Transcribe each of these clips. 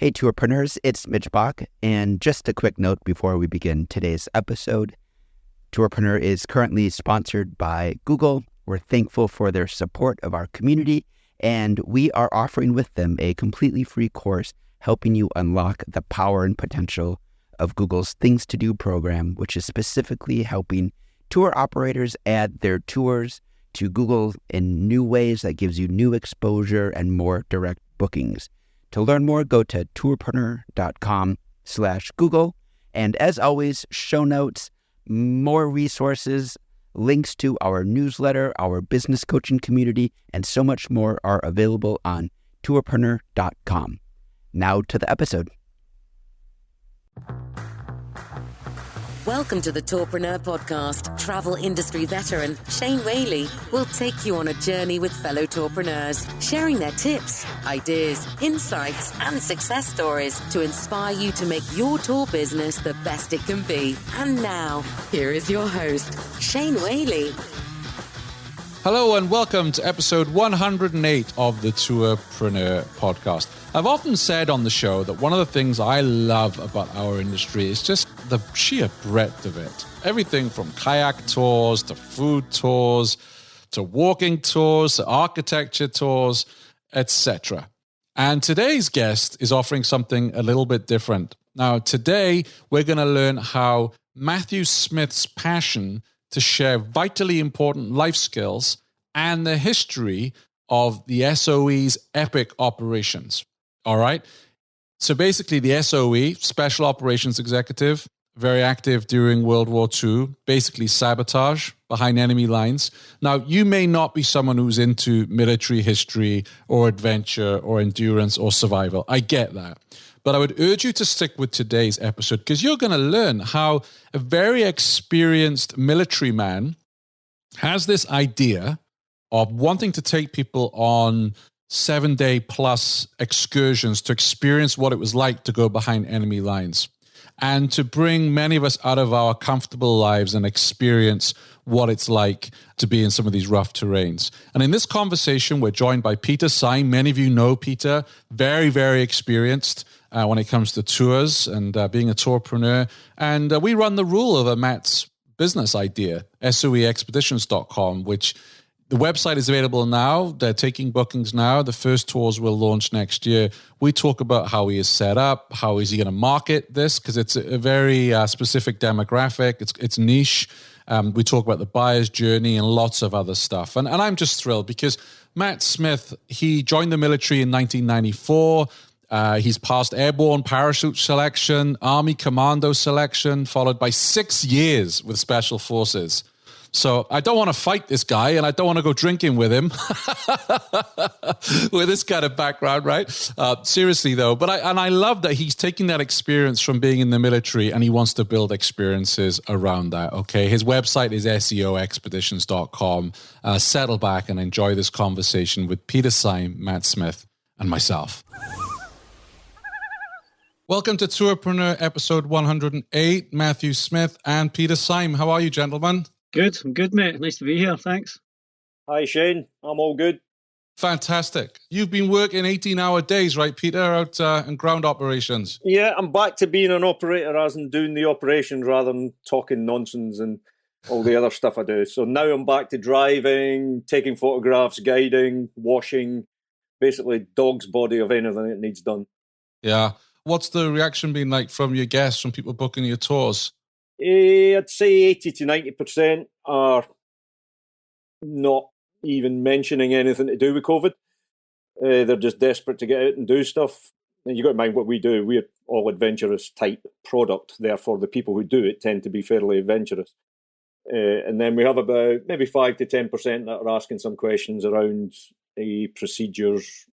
Hey, Tourpreneurs, it's Mitch Bach, and just a quick note before we begin today's episode. Tourpreneur is currently sponsored by Google. We're thankful for their support of our community, and we are offering with them a completely free course helping you unlock the power and potential of Google's Things to Do program, which is specifically helping tour operators add their tours to Google in new ways that gives you new exposure and more direct bookings. To learn more, go to tourpreneur.com/Google. And as always, show notes, more resources, links to our newsletter, our business coaching community, and so much more are available on tourpreneur.com. Now to the episode. Welcome to the Tourpreneur podcast. Travel industry veteran Shane Whaley will take you on a journey with fellow tourpreneurs, sharing their tips, ideas, insights, and success stories to inspire you to make your tour business the best it can be. And now, here is your host, Shane Whaley. Hello and welcome to episode 108 of the Tourpreneur podcast. I've often said on the show that one of the things I love about our industry is just the sheer breadth of it. Everything from kayak tours to food tours to walking tours to architecture tours, etc. And today's guest is offering something a little bit different. Now, today we're going to learn how Matthew Smith's passion to share vitally important life skills and the history of the SOE's epic operations. All right. So basically the SOE, Special Operations Executive, very active during World War II, basically sabotage behind enemy lines. Now, you may not be someone who's into military history or adventure or endurance or survival. I get that. But I would urge you to stick with today's episode because you're going to learn how a very experienced military man has this idea of wanting to take people on 7-day plus excursions to experience what it was like to go behind enemy lines and to bring many of us out of our comfortable lives and experience what it's like to be in some of these rough terrains. And in this conversation, we're joined by Peter Syme. Many of you know Peter, very, very experienced when it comes to tours and being a tourpreneur. And we run the rule of Matt's business idea, SOEExpeditions.com, which the website is available now. They're taking bookings now. The first tours will launch next year. We talk about how he is set up, how is he going to market this, because it's a very specific demographic. It's niche. We talk about the buyer's journey and lots of other stuff. And I'm just thrilled because Matt Smith, he joined the military in 1994. He's passed airborne parachute selection, Army commando selection, followed by 6 years with Special Forces. So I don't want to fight this guy and I don't want to go drinking with him with this kind of background, right? Seriously though, but I love that he's taking that experience from being in the military and he wants to build experiences around that, okay? His website is SOEExpeditions.com. Settle back and enjoy this conversation with Peter Syme, Matt Smith, and myself. Welcome to Tourpreneur episode 108, Matthew Smith and Peter Syme. How are you, gentlemen? Good. I'm good, mate. Nice to be here. Thanks. Hi, Shane. I'm all good. Fantastic. You've been working 18-hour days, right, Peter, out in ground operations? Yeah, I'm back to being an operator as in doing the operations rather than talking nonsense and all the other stuff I do. So now I'm back to driving, taking photographs, guiding, washing, basically dog's body of anything that needs done. Yeah. What's the reaction been like from your guests, from people booking your tours? I'd say 80 to 90% are not even mentioning anything to do with COVID. They're just desperate to get out and do stuff. And you've got to mind what we do. We're all adventurous type product. Therefore, the people who do it tend to be fairly adventurous. And then we have about maybe 5 to 10% that are asking some questions around procedures,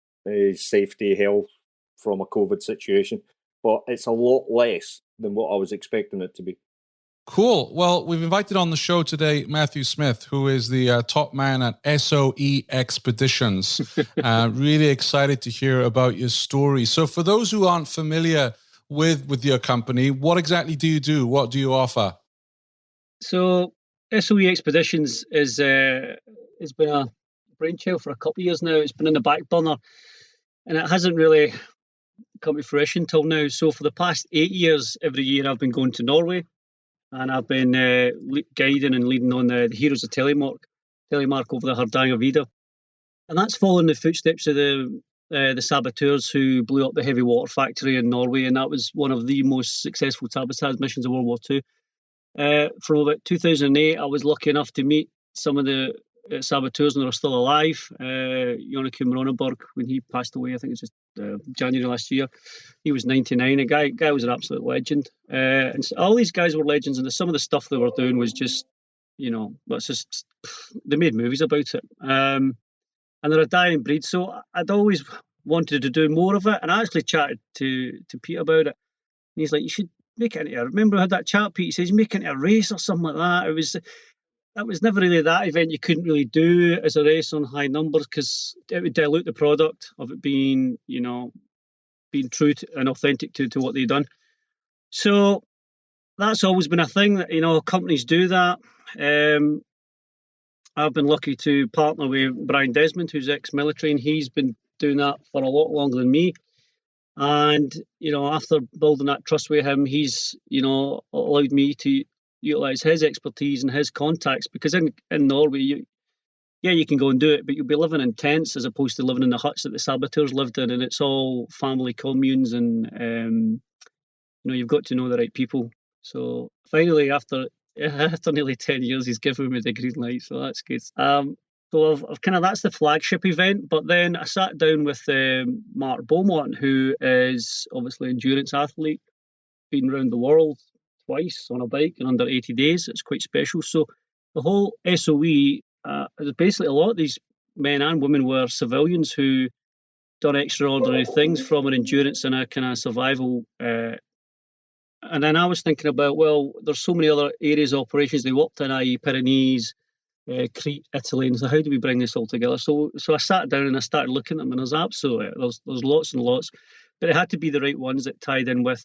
safety, health from a COVID situation. But it's a lot less than what I was expecting it to be. Cool. Well, we've invited on the show today Matthew Smith, who is the top man at SOE Expeditions. Really excited to hear about your story. So for those who aren't familiar with your company, what exactly do you do? What do you offer? So SOE Expeditions is has been a brainchild for a couple of years now. It's been in the back burner and it hasn't really come to fruition till now. So for the past 8 years, every year I've been going to Norway, and I've been guiding and leading on the Heroes of Telemark over the Hardangervidda. And that's following the footsteps of the saboteurs who blew up the heavy water factory in Norway, and that was one of the most successful sabotage missions of World War II. From about 2008, I was lucky enough to meet some of the saboteurs, and they were still alive. Joachim Ronneberg, when he passed away, I think it was just January last year, he was 99. A guy was an absolute legend. And so all these guys were legends, and some of the stuff they were doing was just, they made movies about it. And they're a dying breed, so I'd always wanted to do more of it. And I actually chatted to Pete about it. And he's like, you should make it into remember I had that chat, Pete, he says, make it into a race or something like that. That was never really that event you couldn't really do as a race on high numbers, because it would dilute the product of it being, being true and authentic to what they've done. So that's always been a thing that, companies do that. I've been lucky to partner with Brian Desmond, who's ex-military, and he's been doing that for a lot longer than me. And, after building that trust with him, he's, allowed me to utilise his expertise and his contacts, because in Norway, you can go and do it, but you'll be living in tents as opposed to living in the huts that the saboteurs lived in, and it's all family communes, and, you've got to know the right people. So finally, after nearly 10 years, he's given me the green light, so that's good. So I've that's the flagship event. But then I sat down with Mark Beaumont, who is obviously an endurance athlete, been around the world twice on a bike in under 80 days. It's quite special. So the whole SOE, basically a lot of these men and women were civilians who done extraordinary things from an endurance and a kind of survival. And then I was thinking about, well, there's so many other areas of operations they worked in, i.e. Pyrenees, Crete, Italy, and so how do we bring this all together? So I sat down and I started looking at them, and there's lots and lots, but it had to be the right ones that tied in with,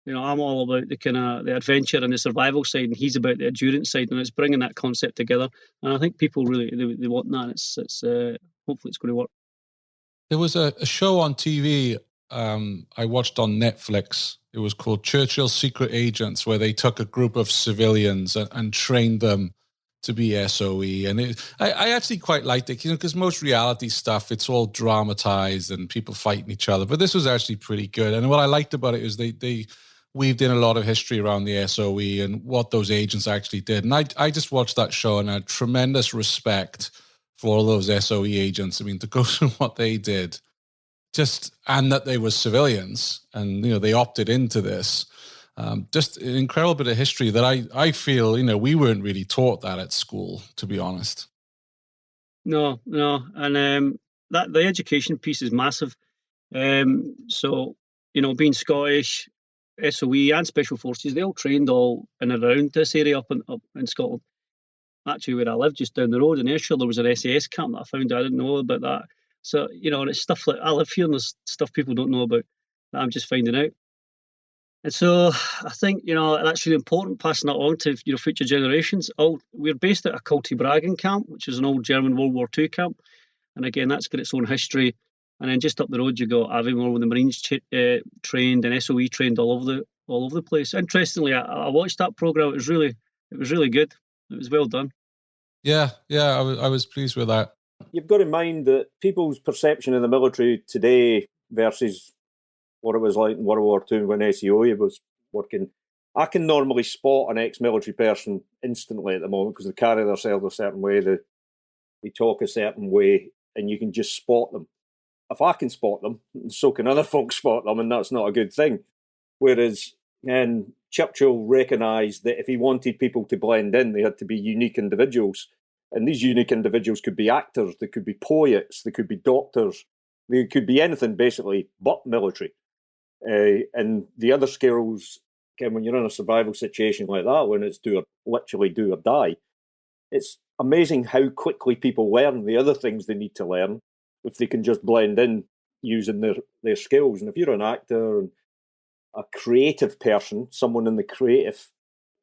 I'm all about the kind of the adventure and the survival side, and he's about the endurance side, and it's bringing that concept together. And I think people really they want that. It's hopefully it's going to work. There was a show on TV I watched on Netflix. It was called Churchill's Secret Agents, where they took a group of civilians and trained them to be SOE. And I actually quite liked it, because most reality stuff, it's all dramatized and people fighting each other. But this was actually pretty good. And what I liked about it is they weaved in a lot of history around the SOE and what those agents actually did. And I just watched that show and I had tremendous respect for all those SOE agents. I mean, to go through what they did, and that they were civilians, and they opted into this. Just an incredible bit of history that I feel we weren't really taught that at school, to be honest. No, and that the education piece is massive. So being Scottish, SOE and Special Forces, they all trained all in and around this area up in Scotland. Actually, where I live, just down the road in Ayrshire, there was an SAS camp that I found. I didn't know about that. So, and it's stuff like, I live here and there's stuff people don't know about that I'm just finding out. And so I think, that's really important, passing that on to, future generations. We're based at a Culti-Bragen camp, which is an old German World War II camp. And again, that's got its own history. And then just up the road, you got Aviemore, where the Marines trained, and SOE trained all over the place. Interestingly, I watched that program. It was really good. It was well done. Yeah, I was pleased with that. You've got in mind that people's perception of the military today versus what it was like in World War II when SOE was working. I can normally spot an ex-military person instantly at the moment, because they carry themselves a certain way, they talk a certain way, and you can just spot them. If I can spot them, so can other folks spot them, and that's not a good thing. Whereas Churchill recognised that if he wanted people to blend in, they had to be unique individuals. And these unique individuals could be actors, they could be poets, they could be doctors, they could be anything basically but military. And the other skills, again, when you're in a survival situation like that, when it's literally do or die, it's amazing how quickly people learn the other things they need to learn if they can just blend in using their skills. And if you're an actor and a creative person, someone in the creative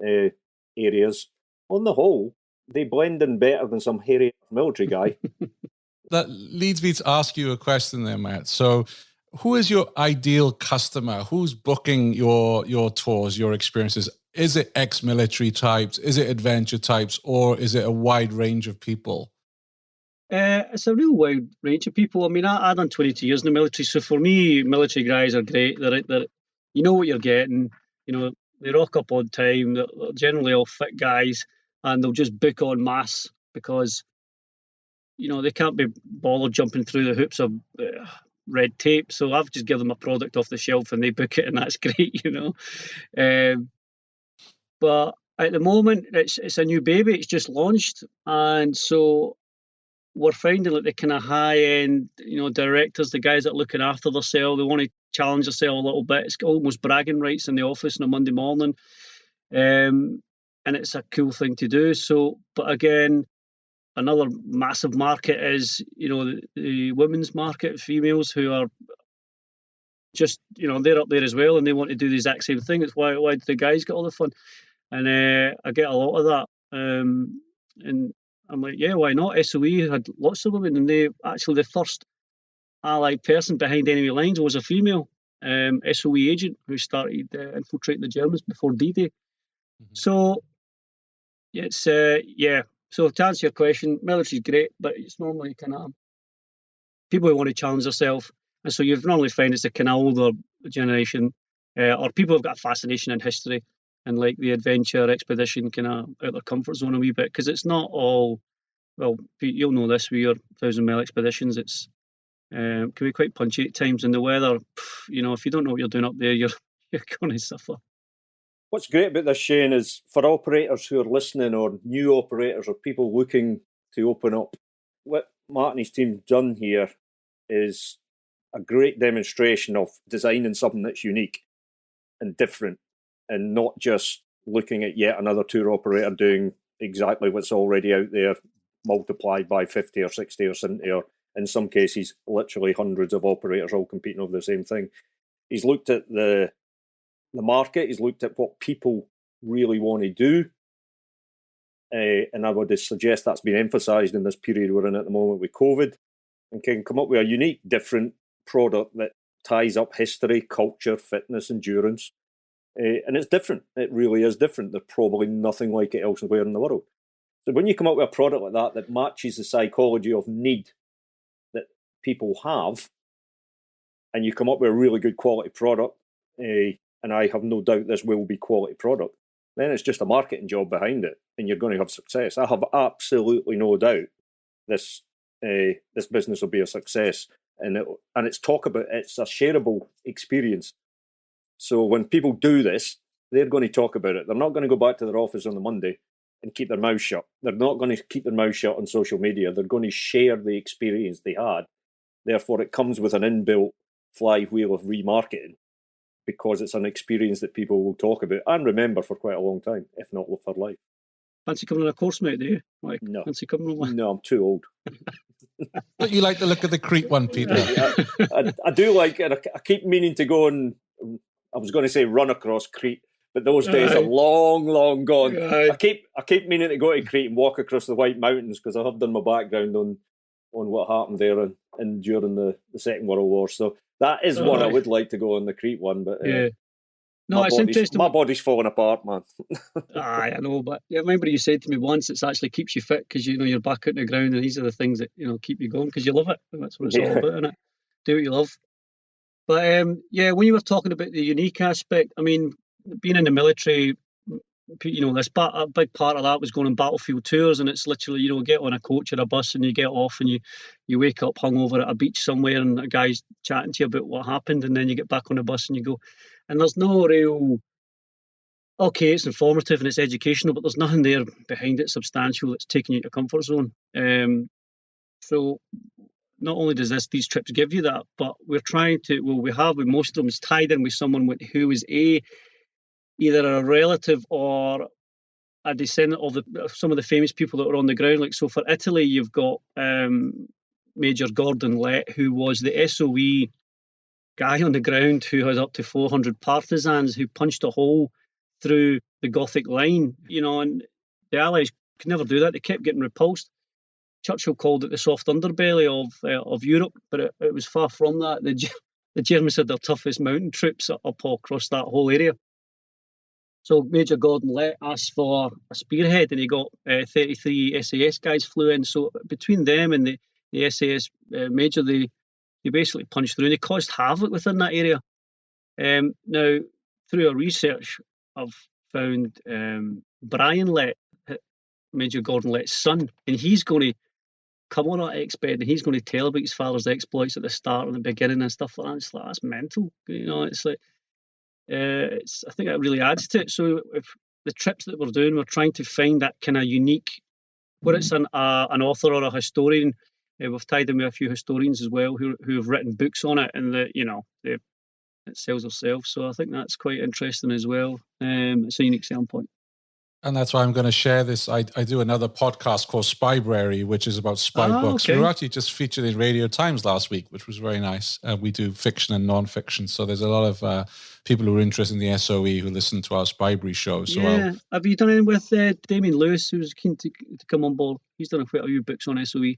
areas, on the whole, they blend in better than some hairy military guy. That leads me to ask you a question there, Matt. So Who is your ideal customer? Who's booking your tours, your experiences? Is it ex-military types? Is it adventure types? Or is it a wide range of people? It's a real wide range of people. I mean, I've done 22 years in the military, so for me, military guys are great. They're you know what you're getting. You know, they rock up on time. They're generally all fit guys, and they'll just book en masse because, you know, they can't be bothered jumping through the hoops of red tape. So I've just given them a product off the shelf and they book it, and that's great, you know. But at the moment, it's a new baby. It's just launched, and so we're finding like the kind of high end, you know, directors, the guys that are looking after themselves, they want to challenge themselves a little bit. It's almost bragging rights in the office on a Monday morning, and it's a cool thing to do. So, but again, another massive market is, you know, the women's market, females who are just, you know, they're up there as well, and they want to do the exact same thing. It's why do the guys get all the fun? And I get a lot of that, and I'm like, yeah, why not? SOE had lots of women, and they actually, the first allied person behind enemy lines was a female SOE agent who started infiltrating the Germans before D-Day. So it's yeah. So to answer your question, military's great, but it's normally kind of people who want to challenge themselves, and so you've normally find it's a kind of older generation, or people who've got a fascination in history and like the adventure expedition kind of out their comfort zone a wee bit, because it's not all. Well, you'll know this with your 1,000-mile expeditions. It's can be quite punchy at times, and the weather. You know, if you don't know what you're doing up there, you're going to suffer. What's great about this, Shane, is for operators who are listening, or new operators, or people looking to open up, what Matt and his team done here is a great demonstration of designing something that's unique and different, and not just looking at yet another tour operator doing exactly what's already out there, multiplied by 50 or 60 or 70, or in some cases, literally hundreds of operators all competing over the same thing. He's looked at the market, he's looked at what people really want to do, and I would suggest that's been emphasised in this period we're in at the moment with COVID, and can come up with a unique, different product that ties up history, culture, fitness, endurance. And it's different. It really is different. There's probably nothing like it elsewhere in the world. So when you come up with a product like that that matches the psychology of need that people have, and you come up with a really good quality product, and I have no doubt this will be quality product, then it's just a marketing job behind it, and you're going to have success. I have absolutely no doubt this business will be a success, and it's it's a shareable experience. So when people do this, they're going to talk about it. They're not going to go back to their office on the Monday and keep their mouth shut. They're not going to keep their mouth shut on social media. They're going to share the experience they had. Therefore, it comes with an inbuilt flywheel of remarketing, because it's an experience that people will talk about and remember for quite a long time, if not for life. Fancy coming on a course, mate, do you? Like, no. Fancy coming on one? No, I'm too old. But you like the look of the Crete one, Peter. I do like it. I keep meaning to go and, I was going to say run across Crete, but those days are long, long gone. I keep meaning to go to Crete and walk across the White Mountains, because I have done my background on what happened there and during the Second World War. So that is one I would like to go on, the Crete one. But yeah. No, it's interesting. My body's falling apart, man. I know, but I remember you said to me once, it actually keeps you fit, because, you know, you're back out on the ground, and these are the things that, you know, keep you going, because you love it. That's what it's all about, isn't it? Do what you love. But yeah, when you were talking about the unique aspect, I mean, being in the military, you know, a big part of that was going on battlefield tours, and it's literally, you know, get on a coach or a bus and you get off, and you wake up hungover at a beach somewhere, and a guy's chatting to you about what happened, and then you get back on the bus and you go, and there's no real, okay, it's informative and it's educational, but there's nothing there behind it substantial that's taking you to your comfort zone. So not only does these trips give you that, but we're trying to, we have with most of them, is tied in with someone who is either a relative or a descendant of some of the famous people that were on the ground. Like, so for Italy, you've got Major Gordon Lett, who was the SOE guy on the ground, who has up to 400 partisans, who punched a hole through the Gothic line, you know, and the Allies could never do that. They kept getting repulsed. Churchill called it the soft underbelly of Europe, but it was far from that. the Germans had their toughest mountain troops up all across that whole area. So Major Gordon Lett asked for a spearhead, and he got 33 SAS guys flew in. So between them and the SAS major, they basically punched through. They caused havoc within that area. Now, through our research, I've found Brian Lett, Major Gordon Lett's son, and he's going to come on at Exped, and he's going to tell about his father's exploits at the start and the beginning and stuff like that. It's like, that's mental. It's like, I think that really adds to it. So if the trips that we're doing, we're trying to find that kind of unique, whether it's an author or a historian. We've tied in with a few historians as well who have written books on it, and it sells itself. So I think that's quite interesting as well. It's a unique selling point. And that's why I'm going to share this. I do another podcast called Spybrary, which is about spy books. Okay. We were actually just featured in Radio Times last week, which was very nice. We do fiction and non-fiction. So there's a lot of people who are interested in the SOE who listen to our Spybrary show. So have you done anything with Damien Lewis, who's keen to come on board? He's done quite a few books on SOE.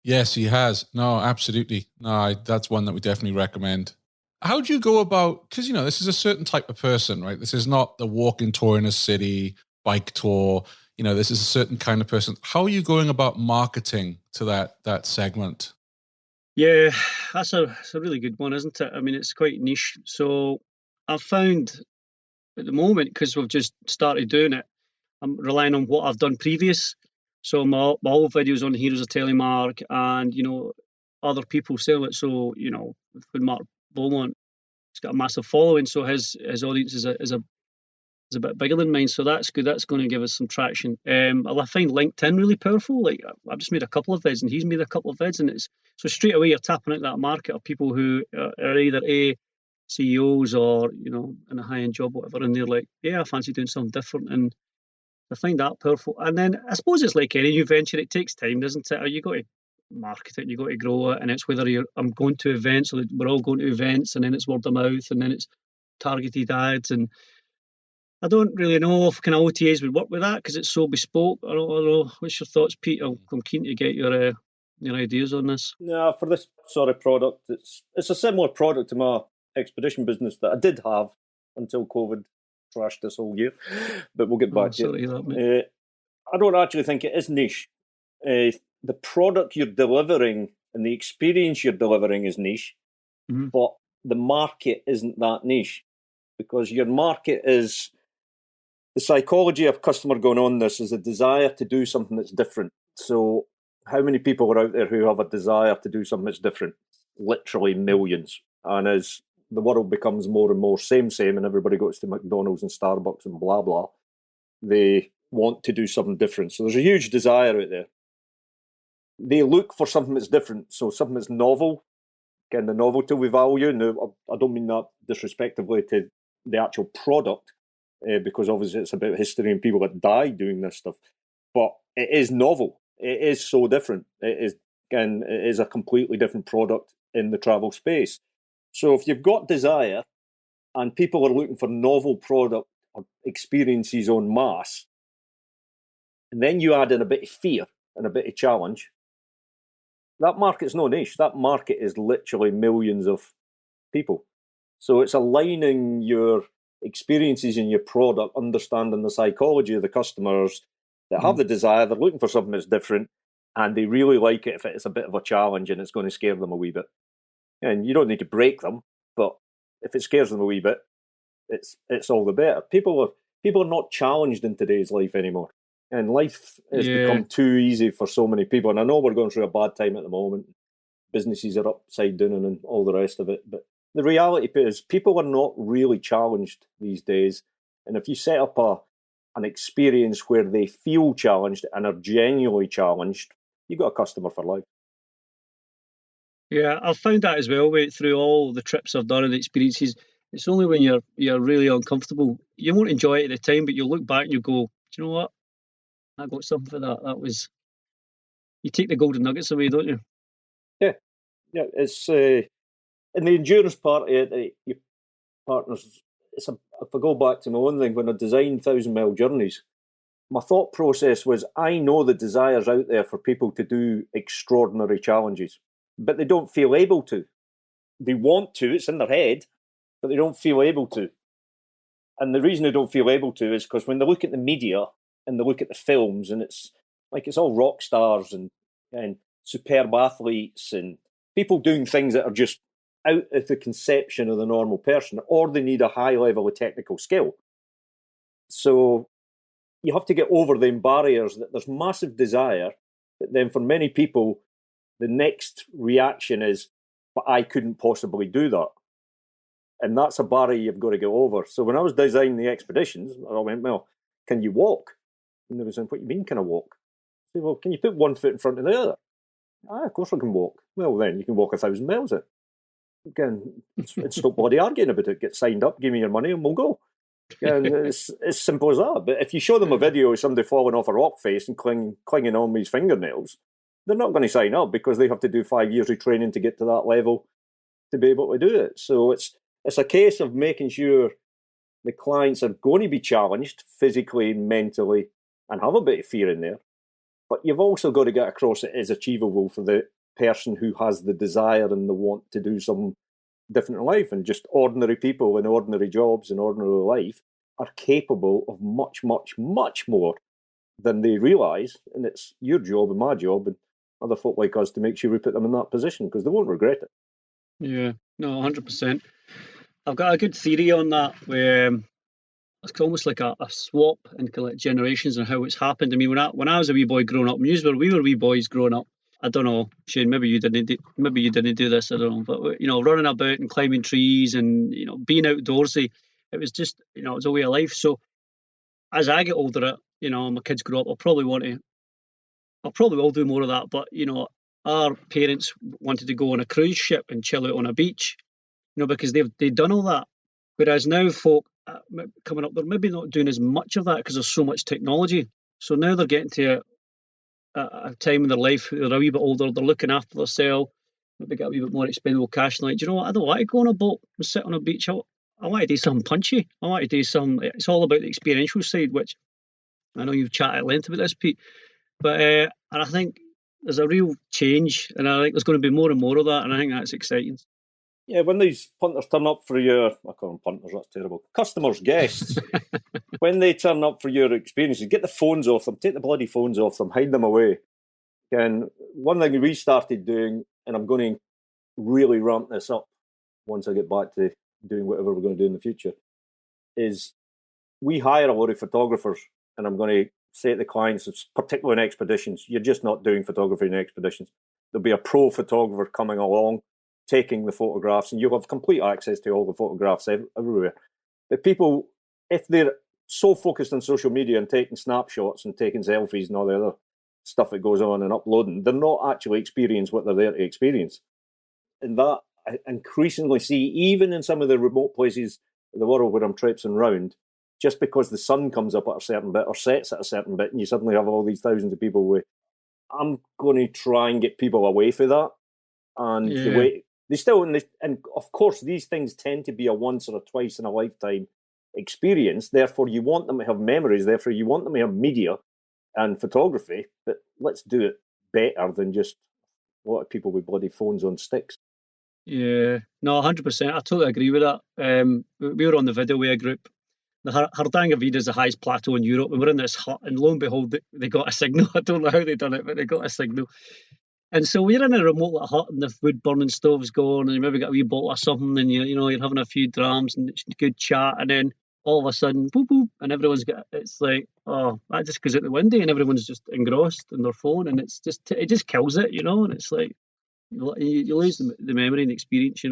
Yes, he has. No, absolutely. No, that's one that we definitely recommend. How do you go about, because, this is a certain type of person, right? This is not the walking tour in a city, bike tour. This is a certain kind of person. How are you going about marketing to that segment? Yeah, that's a really good one, isn't it? I mean, it's quite niche. So I've found at the moment, because we've just started doing it, I'm relying on what I've done previous. So my old videos on Heroes of Telemark and, other people sell it. So, when Mark Beaumont, he's got a massive following, so his audience is a bit bigger than mine, so that's good. That's going to give us some traction. I find LinkedIn really powerful. Like, I've just made a couple of vids, and he's made a couple of vids, and it's so straight away you're tapping out that market of people who are either CEOs or in a high-end job, whatever, and they're like, yeah, I fancy doing something different, and I find that powerful. And then I suppose it's like any new venture; it takes time, doesn't it? You got to market it, you got to grow it, and it's whether I'm going to events, or we're all going to events, and then it's word of mouth, and then it's targeted ads, and I don't really know if kind of OTAs would work with that because it's so bespoke. I don't know. What's your thoughts, Pete? I'm keen to get your ideas on this. No, for this sort of product, it's a similar product to my expedition business that I did have until COVID trashed this whole year. But we'll get back to it. I don't actually think it is niche. The product you're delivering and the experience you're delivering is niche, but the market isn't that niche, because your market is the psychology of customer going on this is a desire to do something that's different. So how many people are out there who have a desire to do something that's different? Literally millions. And as the world becomes more and more same, and everybody goes to McDonald's and Starbucks and blah, blah, they want to do something different. So there's a huge desire out there. They look for something that's different, so something that's novel. Again, the novelty we value. Now, I don't mean that disrespectively to the actual product, because obviously it's about history and people that die doing this stuff. But it is novel. It is so different. It is a completely different product in the travel space. So if you've got desire and people are looking for novel product or experiences en masse, and then you add in a bit of fear and a bit of challenge, that market's no niche. That market is literally millions of people. So it's aligning your experiences in your product, understanding the psychology of the customers that have the desire, they're looking for something that's different, and they really like it if it's a bit of a challenge and it's going to scare them a wee bit. And you don't need to break them, but if it scares them a wee bit, it's all the better. People are not challenged in today's life anymore. And life has become too easy for so many people. And I know we're going through a bad time at the moment. Businesses are upside down and all the rest of it. But the reality is people are not really challenged these days. And if you set up an experience where they feel challenged and are genuinely challenged, you've got a customer for life. Yeah, I've found that as well through all the trips I've done and the experiences. It's only when you're really uncomfortable, you won't enjoy it at the time, but you'll look back and you go, do you know what? I got something for that. That was, you take the golden nuggets away, don't you? Yeah. It's in the endurance part of it, your partners. If I go back to my own thing, when I designed 1,000-mile journeys, my thought process was, I know the desire's out there for people to do extraordinary challenges, but they don't feel able to. they want to, it's in their head, but they don't feel able to. And the reason they don't feel able to is because when they look at the media and they look at the films, and it's all rock stars and superb athletes and people doing things that are just out of the conception of the normal person, or they need a high level of technical skill. So you have to get over them barriers that there's massive desire, but then for many people, the next reaction is, but I couldn't possibly do that. And that's a barrier you've got to get over. So when I was designing the expeditions, I went, well, can you walk? And they were saying, what do you mean, can I walk? I said, well, can you put one foot in front of the other? Of course I can walk. Well, then you can walk 1,000 miles then. Again, stop bloody arguing about it. Get signed up, give me your money, and we'll go. And it's as simple as that. But if you show them a video of somebody falling off a rock face and clinging on with his fingernails, they're not going to sign up because they have to do 5 years of training to get to that level to be able to do it. So it's a case of making sure the clients are going to be challenged physically and mentally and have a bit of fear in there. But you've also got to get across it is achievable for the person who has the desire and the want to do something different in life. And just ordinary people in ordinary jobs and ordinary life are capable of much, much, much more than they realise. And it's your job and my job and other folk like us to make sure we put them in that position because they won't regret it. Yeah, no, 100%. I've got a good theory on that where it's almost like a swap in kind of like generations and how it's happened. I mean, when I was a wee boy growing up, we were wee boys growing up. I don't know, Shane, maybe you didn't do this, I don't know, but running about and climbing trees and being outdoorsy, it was just it was a way of life. So as I get older, my kids grow up, I'll probably will do more of that. But our parents wanted to go on a cruise ship and chill out on a beach, because they've done all that. Whereas now folk coming up, they're maybe not doing as much of that because there's so much technology. So now they're getting to a time in their life, they're a wee bit older, they're looking after themselves, maybe get a wee bit more expendable cash. Like, do you know what? I don't want to go on a boat and sit on a beach. I want to do something punchy. I want to do some. It's all about the experiential side, which I know you've chatted at length about this, Pete. But and I think there's a real change, and I think there's going to be more and more of that, and I think that's exciting. Yeah, when these punters turn up for your, I call them punters, that's terrible, customers, guests, when they turn up for your experiences, get the phones off them, take the bloody phones off them, hide them away. And one thing we started doing, and I'm going to really ramp this up once I get back to doing whatever we're going to do in the future, is we hire a lot of photographers, and I'm going to say to the clients, particularly in expeditions, you're just not doing photography in expeditions. There'll be a pro photographer coming along, taking the photographs, and you'll have complete access to all the photographs everywhere. But people, if they're so focused on social media and taking snapshots and taking selfies and all the other stuff that goes on and uploading, they're not actually experiencing what they're there to experience. And that I increasingly see, even in some of the remote places in the world where I'm traipsing around, just because the sun comes up at a certain bit or sets at a certain bit, and you suddenly have all these thousands of people away. I'm going to try and get people away from that. And the way they still, and of course, these things tend to be a once or a twice in a lifetime experience. Therefore, you want them to have memories. Therefore, you want them to have media and photography. But let's do it better than just a lot of people with bloody phones on sticks. Yeah, no, 100%. I totally agree with that. We were on the Vidaway group. The Hardangervidda is the highest plateau in Europe, and we're in this hut, and lo and behold, they got a signal. I don't know how they done it, but they got a signal. And so we're in a remote little hut, and the wood burning stove's going, and you maybe got a wee bottle of something, and you're having a few drams and it's good chat, and then all of a sudden, boop boop, and everyone's it's like, oh, that just goes out the window, and everyone's just engrossed in their phone, and it just kills it, and it's like you lose the memory and the experience,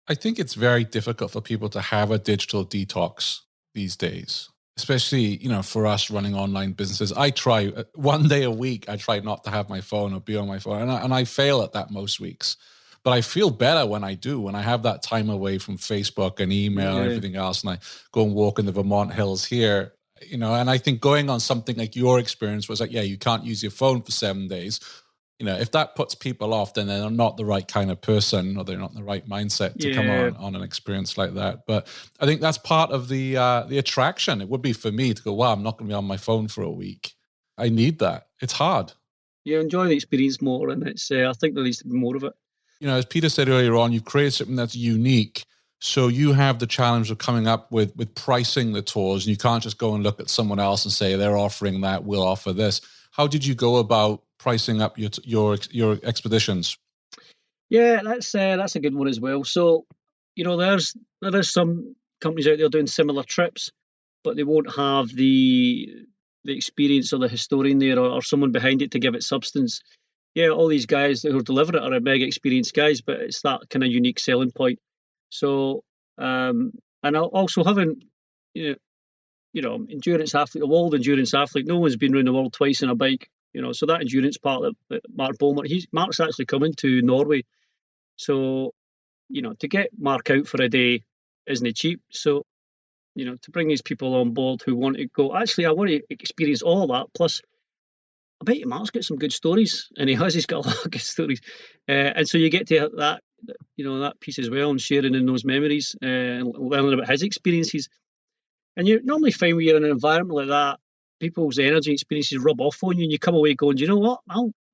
I think it's very difficult for people to have a digital detox these days, especially, for us running online businesses. I try one day a week, I try not to have my phone or be on my phone. And I fail at that most weeks. But I feel better when I do, when I have that time away from Facebook and email and everything else. And I go and walk in the Vermont hills here, and I think going on something like your experience was like, you can't use your phone for 7 days. If that puts people off, then they're not the right kind of person, or they're not in the right mindset to come on an experience like that. But I think that's part of the attraction. It would be for me to go, wow, I'm not going to be on my phone for a week. I need that. It's hard. You enjoy the experience more, and it's. I think there needs to be more of it. As Peter said earlier on, you've created something that's unique. So you have the challenge of coming up with pricing the tours, and you can't just go and look at someone else and say they're offering that, we'll offer this. How did you go about pricing up your expeditions? Yeah, that's a good one as well. So, there is some companies out there doing similar trips, but they won't have the experience or the historian there or someone behind it to give it substance. Yeah, all these guys who are delivering it are mega experienced guys, but it's that kind of unique selling point. So, and also having, endurance athlete, a world endurance athlete, no one's been around the world twice on a bike, so that endurance part that Mark Bulmer, Mark's actually coming to Norway. So, to get Mark out for a day isn't cheap. So, to bring these people on board who want to go, actually, I want to experience all that. Plus, I bet you Mark's got some good stories, and he's got a lot of good stories. And so you get to have that, that piece as well, and sharing in those memories and learning about his experiences. And you normally find when you're in an environment like that, people's energy experiences rub off on you, and you come away going, do you know what?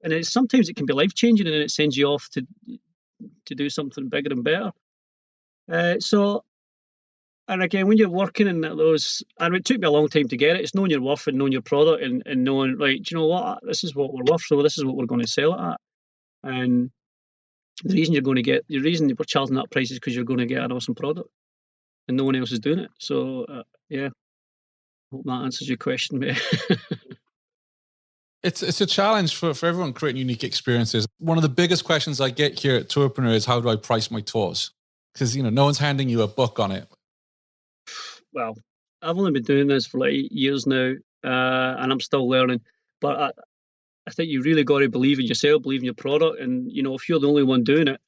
And sometimes it can be life changing, and it sends you off to do something bigger and better. And again, when you're working in those, and it took me a long time to get it, it's knowing your worth and knowing your product and knowing, right, do you know what? This is what we're worth, so this is what we're going to sell it at. And the reason we're charging that price is because you're going to get an awesome product, and no one else is doing it. So, yeah, hope that answers your question, mate. It's a challenge for everyone creating unique experiences. One of the biggest questions I get here at Tourpreneur is, how do I price my tours? Because, no one's handing you a book on it. Well, I've only been doing this for like 8 years now, and I'm still learning. But I think you really got to believe in yourself, believe in your product, and if you're the only one doing it,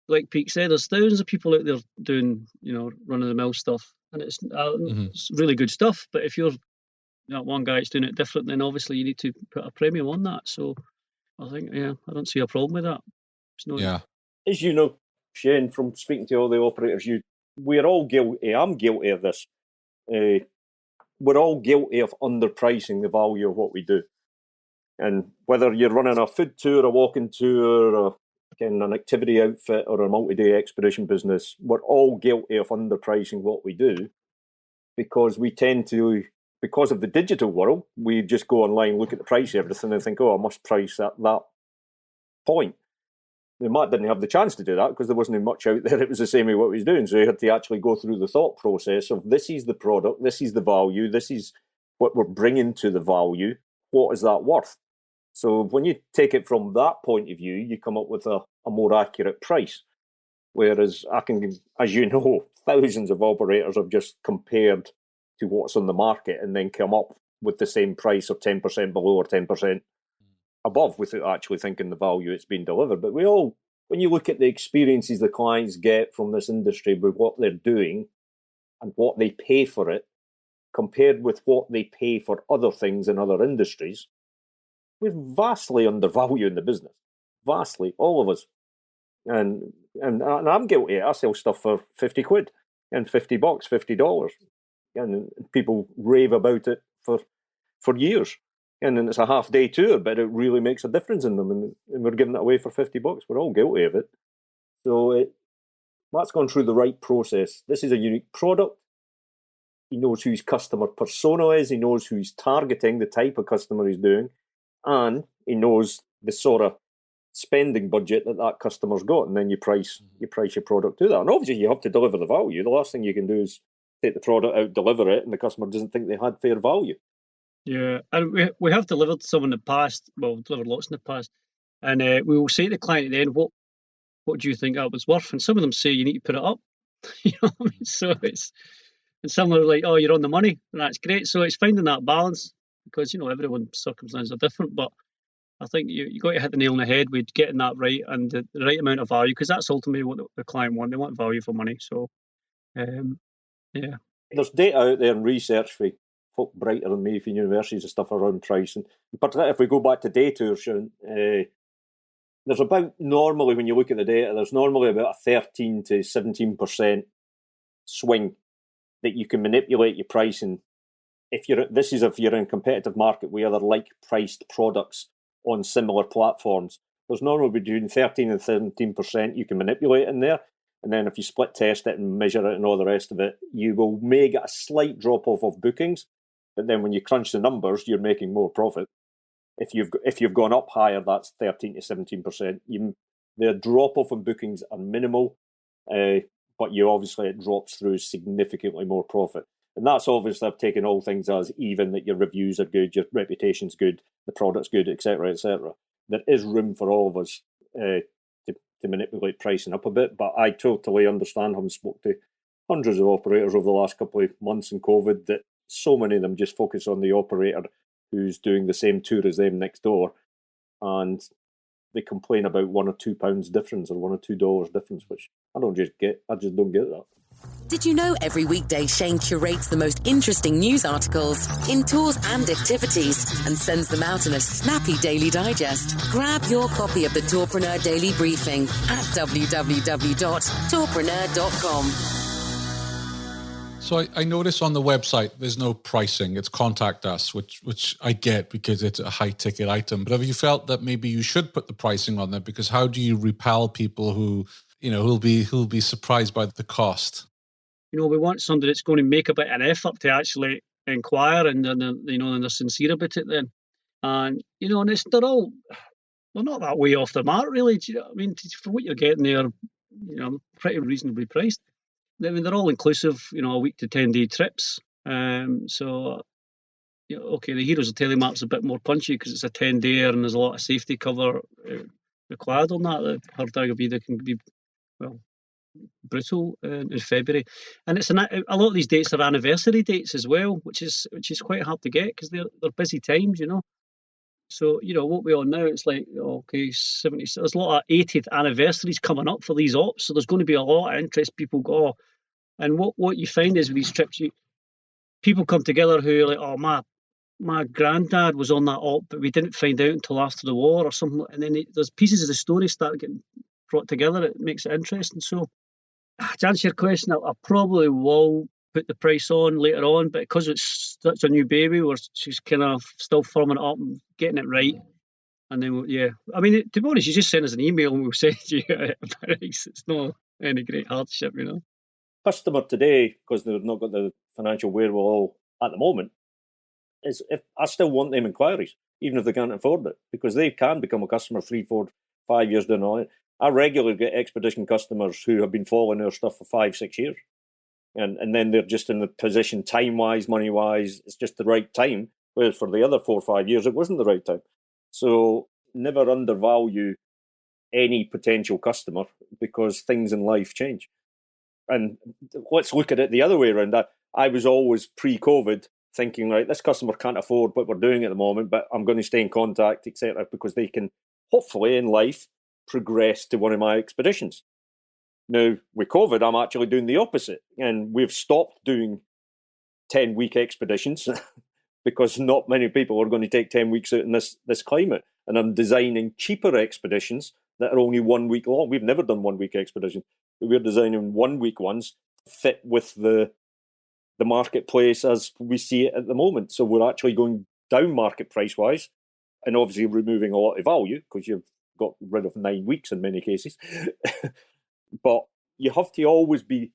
like Pete said, there's thousands of people out there doing run of the mill stuff, and it's really good stuff. But if you're that one guy that's doing it different, then obviously you need to put a premium on that. So I think, I don't see a problem with that. As you know, Shane, from speaking to all the operators, we're all guilty. I'm guilty of this. We're all guilty of underpricing the value of what we do. And whether you're running a food tour, a walking tour, or an activity outfit, or a multi-day expedition business, we're all guilty of underpricing what we do, because we tend to, because of the digital world, we just go online, look at the price of everything, and think, I must price at that point. Matt didn't have the chance to do that because there wasn't much out there. It was the same way what he was doing. So he had to actually go through the thought process of, this is the product, this is the value, this is what we're bringing to the value. What is that worth? So when you take it from that point of view, you come up with a more accurate price. Whereas as you know, thousands of operators have just compared to what's on the market and then come up with the same price of 10% below or 10% above without actually thinking the value it's being delivered. But when you look at the experiences the clients get from this industry with what they're doing and what they pay for it, compared with what they pay for other things in other industries, we're vastly undervaluing the business. Vastly, all of us. And I'm guilty. I sell stuff for 50 quid and $50, $50. And people rave about it for years. And then it's a half-day tour, but it really makes a difference in them. And we're giving it away for $50. We're all guilty of it. So Matt's gone through the right process. This is a unique product. He knows who his customer persona is. He knows who he's targeting, the type of customer he's doing. And he knows the sort of spending budget that customer's got. And then you price your product to that. And obviously you have to deliver the value. The last thing you can do is take the product out, deliver it, and the customer doesn't think they had fair value. Yeah, and we have delivered some in the past. Well, we've delivered lots in the past, and we will say to the client at the end, what do you think that was worth? And some of them say you need to put it up. You know what I mean? So and some are like, oh, you're on the money, and that's great. So it's finding that balance, because everyone's circumstances are different. But I think you got to hit the nail on the head with getting that right and the right amount of value, because that's ultimately what the client want. They want value for money. So, yeah. There's data out there and research for folk brighter than me from universities and stuff around pricing. But if we go back to day tours, there's about, normally when you look at the data, there's normally about a 13 to 17% swing that you can manipulate your pricing. If you're in a competitive market with other like-priced products on similar platforms. There's normally between 13 and 17% you can manipulate in there. And then if you split test it and measure it and all the rest of it, you may get a slight drop-off of bookings. But then when you crunch the numbers, you're making more profit. If you've gone up higher, that's 13 to 17%. The drop-off in bookings are minimal, but obviously it drops through significantly more profit. And that's obviously I've taken all things as even, that your reviews are good, your reputation's good, the product's good, etc., etc. There is room for all of us to manipulate pricing up a bit, but I totally understand, having spoke to hundreds of operators over the last couple of months in COVID, that so many of them just focus on the operator who's doing the same tour as them next door, and they complain about £1 or £2 difference or $1 or $2 difference, which I just don't get that. Did you know every weekday Shane curates the most interesting news articles in tours and activities and sends them out in a snappy daily digest? Grab your copy of the Tourpreneur Daily Briefing at www.tourpreneur.com. So I notice on the website there's no pricing. It's contact us, which I get because it's a high ticket item. But have you felt that maybe you should put the pricing on there? Because how do you repel people who'll be surprised by the cost? We want somebody that's going to make a bit of an effort to actually inquire, and then they're sincere about it then. And and they're not that way off the mark, really. Do you know what I mean? For what you're getting there, pretty reasonably priced. I mean, they're all inclusive, a week to 10-day trips. So okay, the Heroes of Telemark's a bit more punchy because it's a 10-dayer and there's a lot of safety cover required on that. The Hurdag can be, brutal in February, and it's a lot of these dates are anniversary dates as well, which is quite hard to get because they're busy times, So what we're on now, it's like 70. There's a lot of 80th anniversaries coming up for these ops, so there's going to be a lot of interest. People go, and what you find is with these trips, people come together who are like, my granddad was on that op, but we didn't find out until after the war or something, and then there's pieces of the story start getting brought together. It makes it interesting. So to answer your question, I probably will put the price on later on, but because it's such a new baby, she's kind of still firming it up and getting it right. And then, I mean, to be honest, you just send us an email and we'll send you a price. It's not any great hardship, Customer today, because they've not got the financial wherewithal at the moment, I still want them inquiries, even if they can't afford it, because they can become a customer 3, 4, 5 years down the line. I regularly get expedition customers who have been following our stuff for 5, 6 years. And then they're just in the position, time-wise, money-wise, it's just the right time. Whereas for the other 4 or 5 years, it wasn't the right time. So never undervalue any potential customer, because things in life change. And let's look at it the other way around. I was always pre-COVID thinking, right, this customer can't afford what we're doing at the moment, but I'm going to stay in contact, etc., because they can hopefully in life progress to one of my expeditions. Now, with COVID, I'm actually doing the opposite, and we've stopped doing 10-week expeditions because not many people are going to take 10 weeks out in this climate, and I'm designing cheaper expeditions that are only 1 week long. We've never done 1 week expeditions. We're designing 1 week ones to fit with the marketplace as we see it at the moment. So we're actually going down market price-wise, and obviously removing a lot of value because you've got rid of 9 weeks in many cases. But you have to always be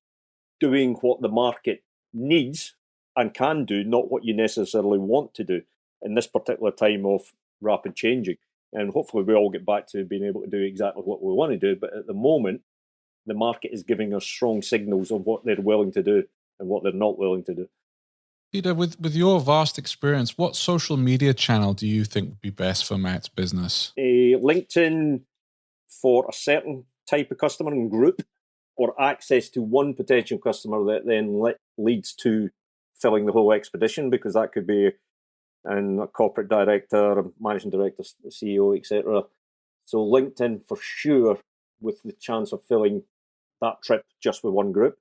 doing what the market needs and can do, not what you necessarily want to do in this particular time of rapid changing. And hopefully we all get back to being able to do exactly what we want to do. But at the moment, the market is giving us strong signals of what they're willing to do and what they're not willing to do. Peter, with your vast experience, what social media channel do you think would be best for Matt's business? LinkedIn for a certain type of customer and group, or access to one potential customer that then leads to filling the whole expedition, because that could be a corporate director, a managing director, CEO, etc. So LinkedIn for sure, with the chance of filling that trip just with one group.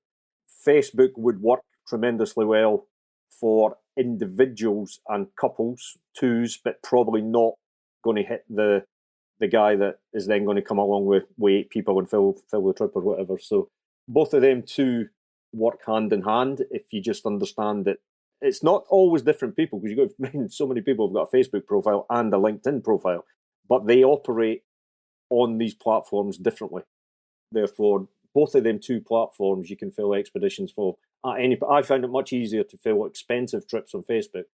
Facebook would work tremendously well for individuals and couples, twos, but probably not going to hit the guy that is then going to come along with 8 people and fill the trip or whatever. So both of them two work hand in hand if you just understand that it's not always different people, because you've got so many people have got a Facebook profile and a LinkedIn profile, but they operate on these platforms differently. Therefore, both of them two platforms you can fill expeditions for at any. I found it much easier to fill expensive trips on Facebook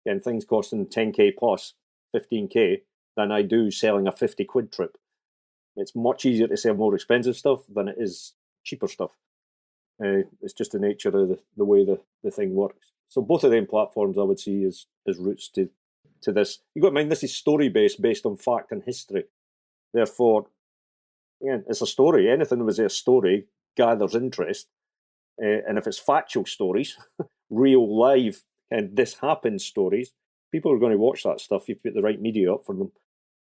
and things costing 10k plus 15k than I do selling a 50 quid trip. It's much easier to sell more expensive stuff than it is cheaper stuff. It's just the nature of the way the thing works. So both of them platforms I would see as routes to this. You've got to mind this is story based on fact and history. Therefore, yeah, it's a story. Anything that was a story gathers interest. And if it's factual stories, real live and this happened stories, people are going to watch that stuff. You put the right media up for them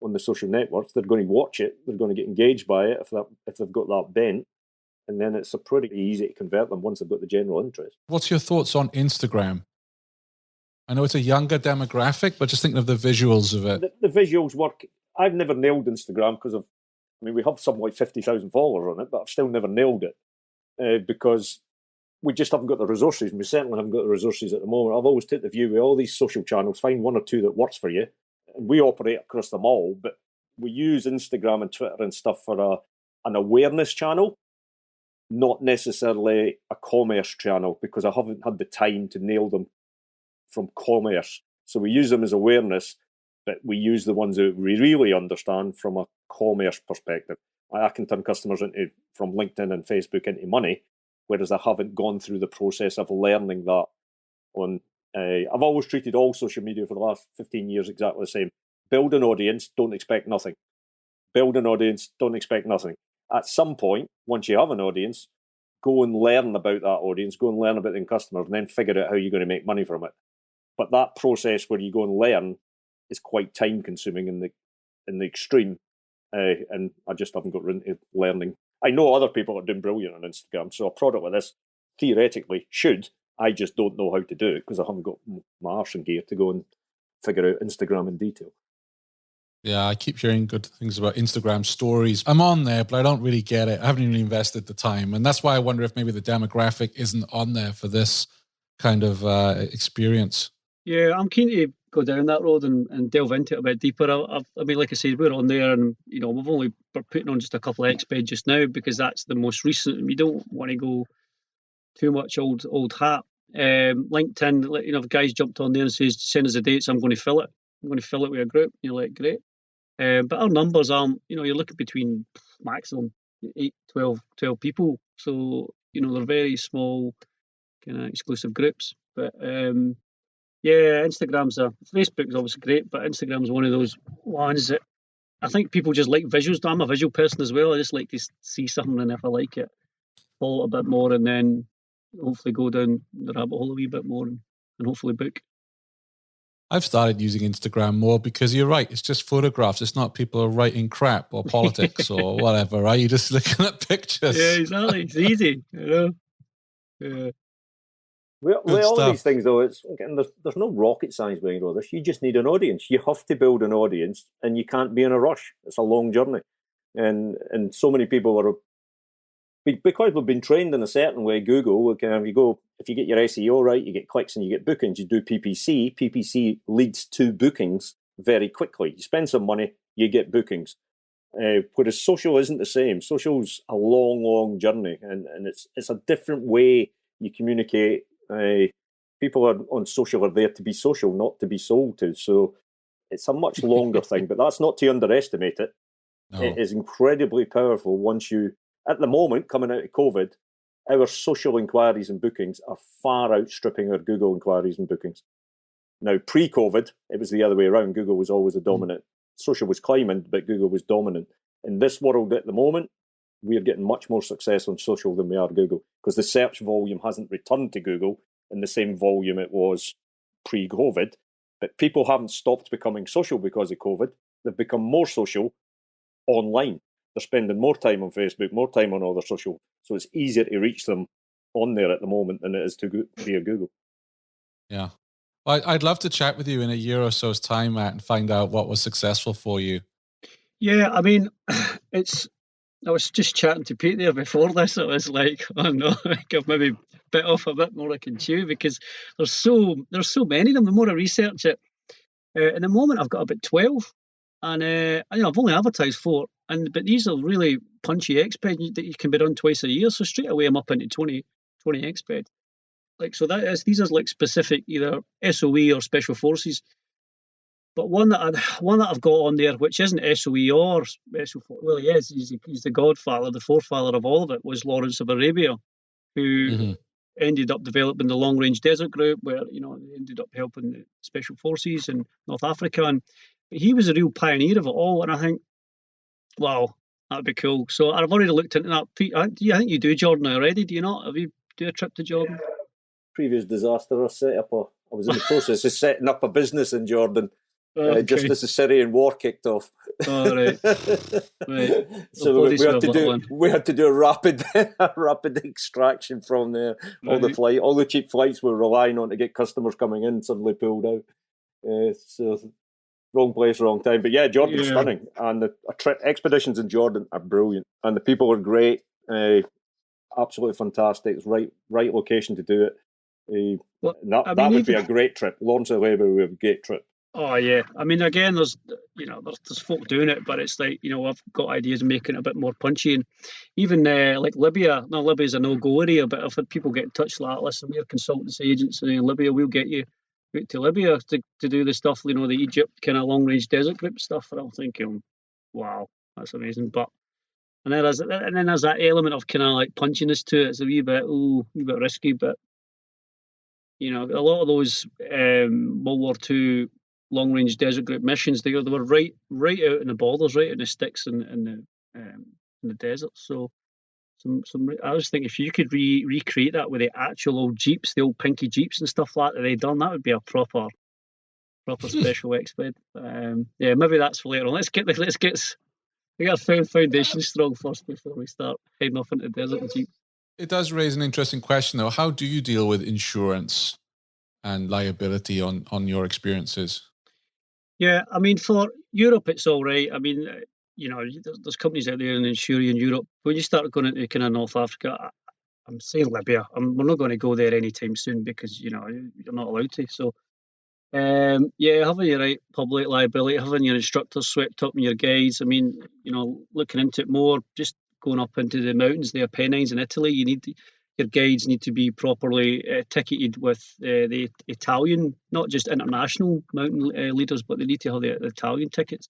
on the social networks, they're going to watch it. They're going to get engaged by it if they've got that bent. And then it's a pretty easy to convert them once they've got the general interest. What's your thoughts on Instagram? I know it's a younger demographic, but just thinking of the visuals of it. The visuals work. I've never nailed Instagram because we have something like 50,000 followers on it, but I've still never nailed it because we just haven't got the resources. And we certainly haven't got the resources at the moment. I've always taken the view with all these social channels, find one or two that works for you. And we operate across them all, but we use Instagram and Twitter and stuff for an awareness channel, not necessarily a commerce channel, because I haven't had the time to nail them from commerce. So we use them as awareness, but we use the ones that we really understand from a commerce perspective. I can turn customers from LinkedIn and Facebook into money, whereas I haven't gone through the process of learning that on. I've always treated all social media for the last 15 years exactly the same. Build an audience, don't expect nothing. Build an audience, don't expect nothing. At some point, once you have an audience, go and learn about that audience, go and learn about the customers, and then figure out how you're going to make money from it. But that process where you go and learn is quite time consuming in the extreme. And I just haven't got into learning. I know other people are doing brilliant on Instagram, so a product like this theoretically should. I just don't know how to do it because I haven't got my arse in gear to go and figure out Instagram in detail. Yeah, I keep hearing good things about Instagram stories. I'm on there, but I don't really get it. I haven't even invested the time. And that's why I wonder if maybe the demographic isn't on there for this kind of experience. Yeah, I'm keen to go down that road and delve into it a bit deeper. I mean, like I said, we're on there and, we've only putting on just a couple of exped just now because that's the most recent. We don't want to go too much old hat. LinkedIn, if guys jumped on there and says, send us the dates, I'm going to fill it. I'm going to fill it with a group. You're like, great. But our numbers aren't, you're looking between maximum 8, 12 people. So, they're very kind of exclusive groups. But yeah, Facebook's obviously great, but Instagram's one of those ones that I think people just like visuals. I'm a visual person as well. I just like to see something, and if I like it, follow it a bit more, and then hopefully go down the rabbit hole a wee bit more and hopefully book. I've started using Instagram more because you're right. It's just photographs. It's not people are writing crap or politics or whatever, right? You're just looking at pictures. Yeah, exactly. It's easy, Yeah. With all these things, though, there's no rocket science behind all this. You just need an audience. You have to build an audience, and you can't be in a rush. It's a long journey, and so many people are because we've been trained in a certain way. Google, if you get your SEO right, you get clicks and you get bookings. You do PPC. PPC leads to bookings very quickly. You spend some money, you get bookings. Whereas social isn't the same. Social's a long journey, and it's a different way you communicate. People on social are there to be social, not to be sold to. So it's a much longer thing, but that's not to underestimate it. No. It is incredibly powerful once you, at the moment, coming out of COVID, our social inquiries and bookings are far outstripping our Google inquiries and bookings. Now, pre-COVID, it was the other way around. Google was always the dominant. Social was climbing, but Google was dominant. In this world at the moment, we're getting much more success on social than we are Google because the search volume hasn't returned to Google in the same volume it was pre-COVID. But people haven't stopped becoming social because of COVID. They've become more social online. They're spending more time on Facebook, more time on other social. So it's easier to reach them on there at the moment than it is to via Google. Yeah. Well, I'd love to chat with you in a year or so's time, Matt, and find out what was successful for you. Yeah, I mean, I was just chatting to Pete there before this. It was like, oh no, I've maybe bit off a bit more I can chew because there's so many of them. The more I research it, in the moment I've got about 12, and I've only advertised 4. but these are really punchy exped that you can be done twice a year. So straight away I'm up into 20 exped. So these are like specific either SOE or special forces. But one that I've got on there, which isn't SOE or special forces, well, he is. He's the godfather, the forefather of all of it, was Lawrence of Arabia, who ended up developing the Long Range Desert Group, where he ended up helping the special forces in North Africa, and he was a real pioneer of it all. And I think, wow, that'd be cool. So I've already looked into that. Pete, I think you do Jordan already. Do you not? Have you do a trip to Jordan? Previous disaster, I was in the process of setting up a business in Jordan. Just as the Syrian war kicked off. Oh, right. Right. So we had to do a rapid extraction from there. Right. All the cheap flights we were relying on to get customers coming in suddenly pulled out. So wrong place, wrong time. But yeah, Jordan's stunning, and the expeditions in Jordan are brilliant, and the people are great. Absolutely fantastic. It's right location to do it. That would be a great trip. Lawrence of Arabia would be a great trip. Oh yeah, I mean, again, there's folk doing it, but it's like, I've got ideas of making it a bit more punchy, and even like Libya. Now Libya's a no-go area, but I've had people get in touch like, listen, we're consultancy agents in Libya, we'll get you out to Libya to do the stuff, the Egypt kind of long-range desert group stuff. And I'm thinking, wow, that's amazing. But and then there's that element of kind of like punchiness to it. It's a wee bit risky, but a lot of those World War II long-range desert group missions, they were right out in the borders, right in the sticks in the desert. So I was thinking, if you could recreate that with the actual old Jeeps, the old pinky Jeeps and stuff like that they done, that would be a proper special exped. Maybe that's for later on. We got a foundation strong first before we start heading off into the desert with Jeeps. It does raise an interesting question, though. How do you deal with insurance and liability on your experiences? Yeah, I mean, for Europe, it's all right. I mean, there's companies out there and insure you in Europe. When you start going into kind of North Africa, I'm saying Libya, we're not going to go there anytime soon because, you're not allowed to. So, having your right public liability, having your instructors swept up and your guides. I mean, looking into it more, just going up into the mountains, the Apennines in Italy, your guides need to be properly ticketed with the Italian, not just international mountain leaders, but they need to have the Italian tickets.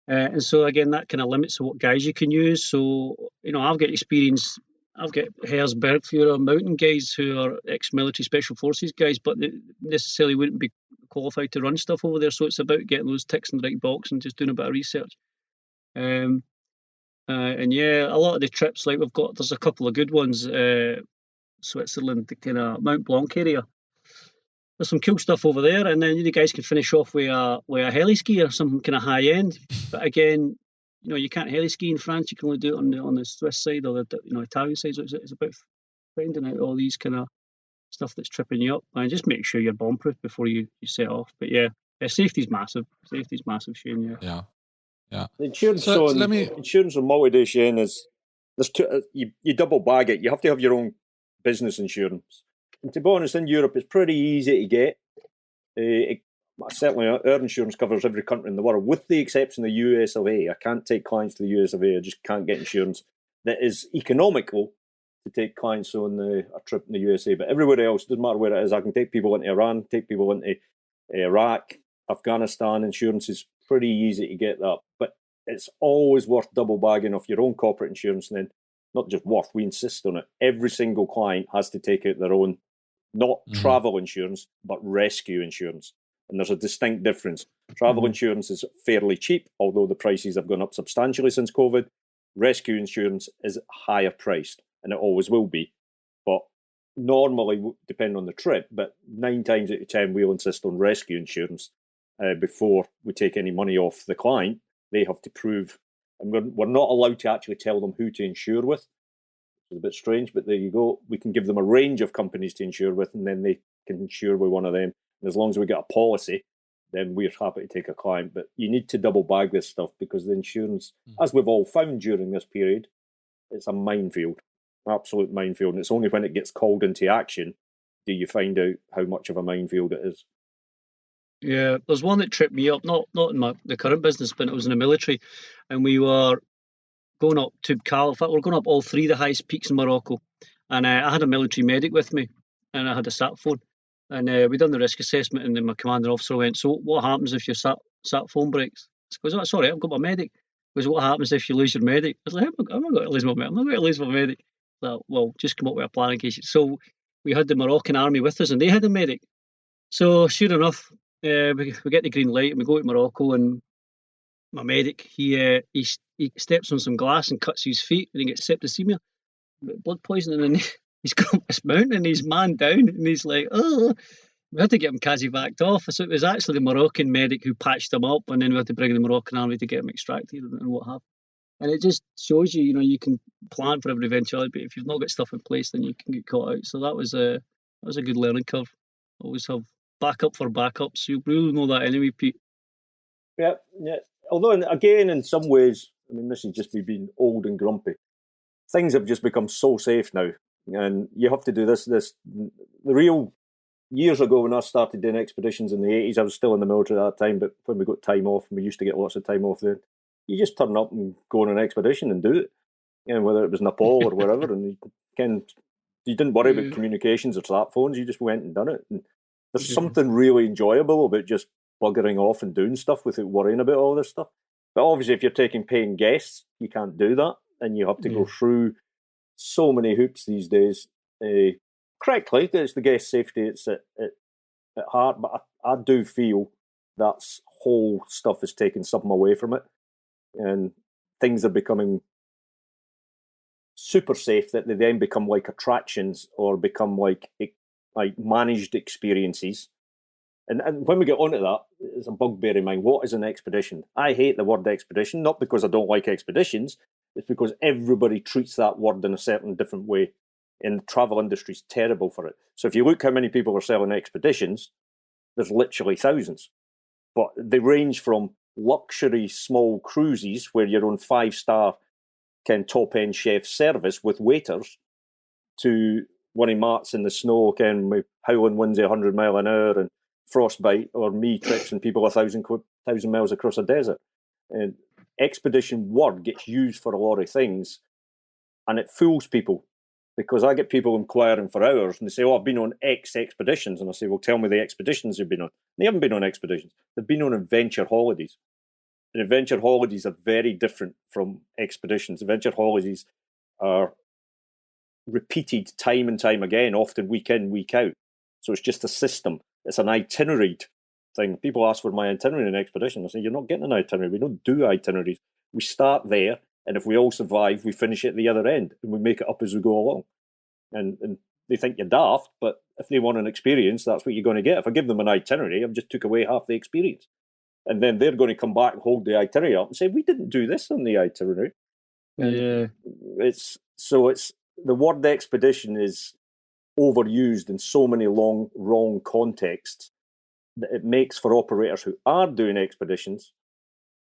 And so, again, that kind of limits what guys you can use. So, I've got experience. I've got Herzbergführer mountain guys who are ex-military special forces guys, but they necessarily wouldn't be qualified to run stuff over there. So it's about getting those ticks in the right box and just doing a bit of research. A lot of the trips, like there's a couple of good ones. Switzerland, the kind of Mount Blanc area. There's some cool stuff over there, and then you guys can finish off with a heli ski or something kind of high end. But again, you can't heli ski in France. You can only do it on the Swiss side or the Italian side. So it's about finding out all these kind of stuff that's tripping you up, and just make sure you're bomb proof before you set off. But safety's massive. Shane. Yeah. The insurance insurance on multi-day, Shane, is there's two. You double bag it. You have to have your own business insurance. And to be honest, in Europe, it's pretty easy to get. Certainly, our insurance covers every country in the world, with the exception of the US of A. I can't take clients to the US of A. I just can't get insurance that is economical to take clients on a trip in the USA. But everywhere else, doesn't matter where it is, I can take people into Iran, take people into Iraq, Afghanistan. Insurance is pretty easy to get that. But it's always worth double bagging off your own corporate insurance. And then, not just worth, we insist on it. Every single client has to take out their own, not travel insurance, but rescue insurance. And there's a distinct difference. Travel insurance is fairly cheap, although the prices have gone up substantially since COVID. Rescue insurance is higher priced, and it always will be. But normally, depending on the trip, but 9 times out of 10, we'll insist on rescue insurance before we take any money off the client. They have to prove, and we're not allowed to actually tell them who to insure with. It's a bit strange, but there you go. We can give them a range of companies to insure with, and then they can insure with one of them. And as long as we get a policy, then we're happy to take a client. But you need to double bag this stuff because the insurance, as we've all found during this period, it's a minefield, absolute minefield. And it's only when it gets called into action do you find out how much of a minefield it is. Yeah, there's one that tripped me up, not in the current business, but it was in the military, and we were going up to In fact, we're going up all three of the highest peaks in Morocco, and I had a military medic with me, and I had a sat phone, and we done the risk assessment, and then my commanding officer went, "So what happens if your sat phone breaks?" I goes, "Oh, sorry, I've got my medic." He goes, "What happens if you lose your medic?" I was like, "I'm not going to lose my medic. I'm not going to lose my medic." So, well, just come up with a plan in case. So we had the Moroccan army with us, and they had a medic. So sure enough, we get the green light and we go to Morocco, and my medic he steps on some glass and cuts his feet and he gets septicemia, blood poisoning, and he's got this mountain and he's man down and he's like, oh, we had to get him backed off. So it was actually the Moroccan medic who patched him up, and then we had to bring the Moroccan army to get him extracted and what happened. And it just shows you, you can plan for every eventuality, but if you've not got stuff in place, then you can get caught out. So that was a good learning curve. Always have backup for backups. You really know that anyway, Pete. Yeah. Although, again, in some ways, I mean, this is just me being old and grumpy. Things have just become so safe now, and you have to do this. The real years ago when I started doing expeditions in the 80s, I was still in the military at that time, but when we got time off, and we used to get lots of time off then, you just turn up and go on an expedition and do it. Whether it was Nepal or wherever, and you didn't worry about communications or sat phones, you just went and done it. And there's something really enjoyable about just buggering off and doing stuff without worrying about all this stuff. But obviously, if you're taking paying guests, you can't do that, and you have to go through so many hoops these days. Correctly, it's the guest safety it's at heart, but I do feel that whole stuff is taking something away from it, and things are becoming super safe that they then become like attractions or become like managed experiences. And when we get onto that, it's a bugbear in mind. What is an expedition? I hate the word expedition, not because I don't like expeditions. It's because everybody treats that word in a certain different way. And the travel industry is terrible for it. So if you look how many people are selling expeditions, there's literally thousands. But they range from luxury small cruises where you're on 5-star top-end chef service with waiters to winning marts in the snow, with howling winds at 100 mile an hour and frostbite, or me trips and people 1,000 miles across a desert. And expedition word gets used for a lot of things, and it fools people, because I get people inquiring for hours and they say, "Oh, I've been on X expeditions," and I say, "Well, tell me the expeditions you've been on." They haven't been on expeditions; they've been on adventure holidays. And adventure holidays are very different from expeditions. Adventure holidays are repeated time and time again, often week in, week out. So it's just a system. It's an itinerary thing. People ask for my itinerary in an expedition. I say, you're not getting an itinerary. We don't do itineraries. We start there, and if we all survive, we finish at the other end, and we make it up as we go along. And they think you're daft, but if they want an experience, that's what you're going to get. If I give them an itinerary, I've just took away half the experience. And then they're going to come back and hold the itinerary up and say, "We didn't do this on the itinerary." And it's the word expedition is overused in so many wrong contexts that it makes for operators who are doing expeditions,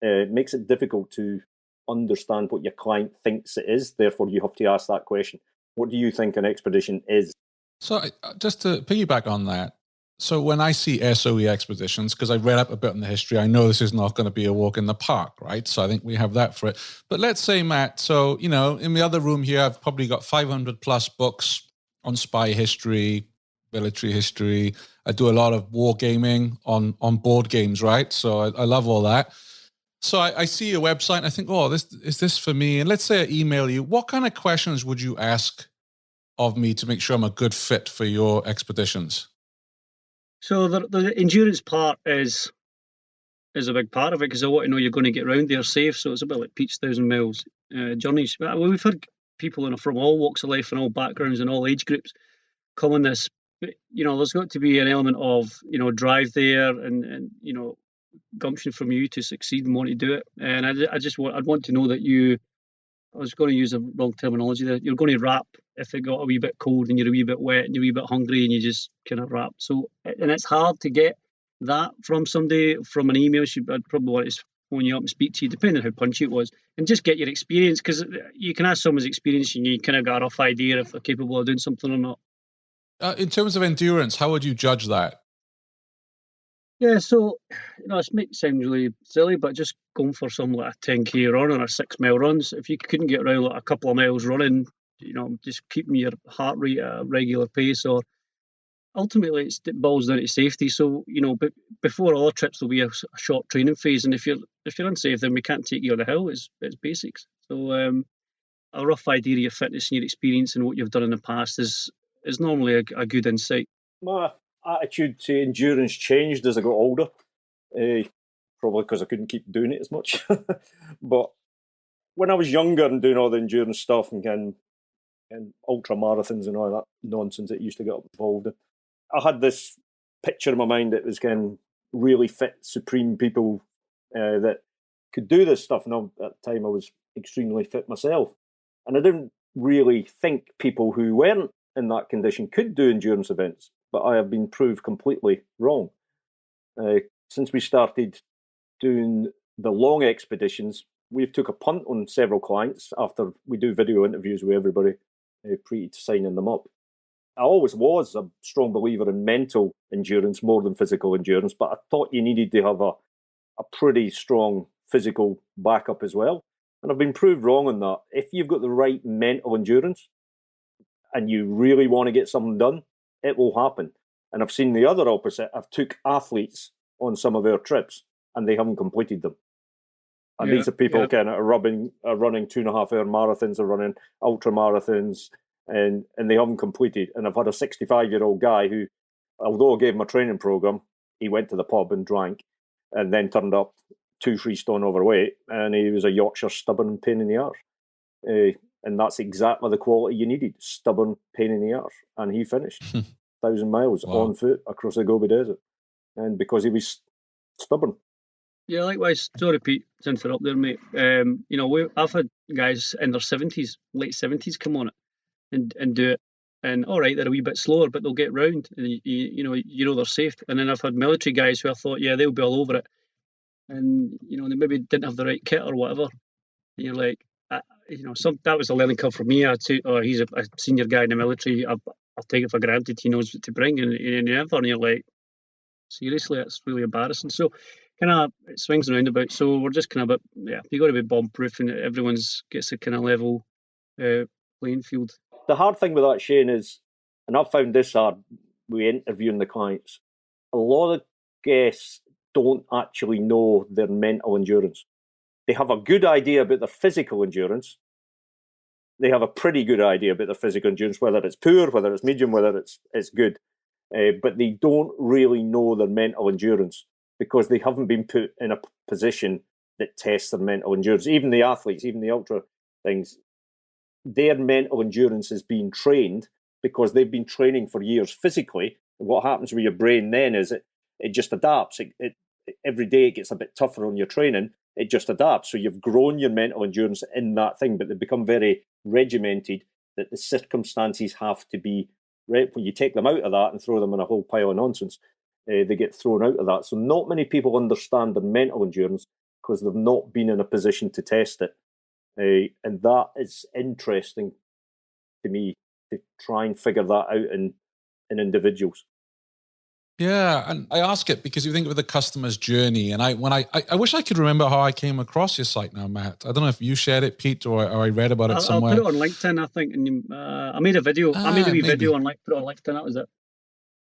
it makes it difficult to understand what your client thinks it is. Therefore, you have to ask that question: what do you think an expedition is? So just to piggyback on that, so when I see SOE Expeditions, because I read up a bit on the history, I know this is not going to be a walk in the park, right? So I think we have that for it. But let's say, Matt, so, in the other room here, I've probably got 500 plus books on spy history, military history. I do a lot of war gaming on board games, right? So I love all that. So I see your website and I think, oh, is this for me? And let's say I email you. What kind of questions would you ask of me to make sure I'm a good fit for your expeditions? So the endurance part is a big part of it, because I want to know you're going to get around there safe. So it's a bit like Pete's 1,000 miles journeys. We've had people from all walks of life and all backgrounds and all age groups come on this. But, there's got to be an element of, drive there and gumption from you to succeed and want to do it. And I'd want to know that I was going to use the wrong terminology there. You're going to wrap if it got a wee bit cold and you're a wee bit wet and you're a wee bit hungry and you just kind of wrap. So, and it's hard to get that from somebody from an email. I'd probably want to phone you up and speak to you, depending on how punchy it was, and just get your experience, because you can ask someone's experience and you kind of got a rough idea if they're capable of doing something or not. In terms of endurance, how would you judge that? Yeah, so, this might sound really silly, but just going for some like a 10k run or a 6 mile runs, if you couldn't get around like a couple of miles running, just keeping your heart rate at a regular pace, or ultimately it boils down to safety. So, but before all trips there'll be a short training phase, and if you're unsafe, then we can't take you on the hill. It's basics. So a rough idea of your fitness and your experience and what you've done in the past is normally a good insight. My attitude to endurance changed as I got older, probably because I couldn't keep doing it as much. But when I was younger and doing all the endurance stuff and ultra marathons and all that nonsense that used to get involved in, I had this picture in my mind that was really fit, supreme people that could do this stuff. And at the time, I was extremely fit myself. And I didn't really think people who weren't in that condition could do endurance events, but I have been proved completely wrong. Since we started doing the long expeditions, we've took a punt on several clients after we do video interviews with everybody pre to signing them up. I always was a strong believer in mental endurance more than physical endurance, but I thought you needed to have a pretty strong physical backup as well. And I've been proved wrong on that. If you've got the right mental endurance and you really want to get something done, it will happen. And I've seen the other opposite. I've took athletes on some of our trips and they haven't completed them. And these are people kind of running 2.5-hour marathons or running ultra marathons, and they haven't completed. And I've had a 65-year-old guy who, although I gave him a training program, he went to the pub and drank and then turned up 2-3 stone overweight, and he was a Yorkshire stubborn pain in the arse. And that's exactly the quality you needed, stubborn pain in the arse. And he finished 1,000 miles on foot across the Gobi Desert. And because he was stubborn. Yeah, likewise. Sorry, Pete, to interrupt there, mate. I've had guys in their 70s, late 70s, come on it and do it. And all right, they're a wee bit slower, but they'll get round, and you know they're safe. And then I've had military guys who I thought, yeah, they'll be all over it, and they maybe didn't have the right kit or whatever. And you're like, that was a learning curve for me. I'd say, oh, he's a senior guy in the military. I'll take it for granted. He knows what to bring, and never. And you're like, seriously, that's really embarrassing. So, kind of it swings and roundabouts. So we're just kind of you got to be bomb proof, and everyone's gets a kind of level playing field. The hard thing with that, Shane, is, and I've found this hard with interviewing the clients, a lot of guests don't actually know their mental endurance. They have a good idea about their physical endurance. They have a pretty good idea about their physical endurance, whether it's poor, whether it's medium, whether it's good. But they don't really know their mental endurance because they haven't been put in a position that tests their mental endurance. Even the athletes, even the ultra things, their mental endurance is being trained because they've been training for years physically. And what happens with your brain then is it just adapts. It every day it gets a bit tougher on your training. It just adapts. So you've grown your mental endurance in that thing, but they become very regimented that the circumstances have to be right. When you take them out of that and throw them in a whole pile of nonsense, they get thrown out of that. So not many people understand their mental endurance because they've not been in a position to test it. And that is interesting to me to try and figure that out in individuals. Yeah, and I ask it because you think of the customer's journey, and I wish I could remember how I came across your site now, Matt. I don't know if you shared it, Pete, or I read about it somewhere. I'll put it on LinkedIn, I think, and I made a video. I made a wee video and put it on LinkedIn. That was it.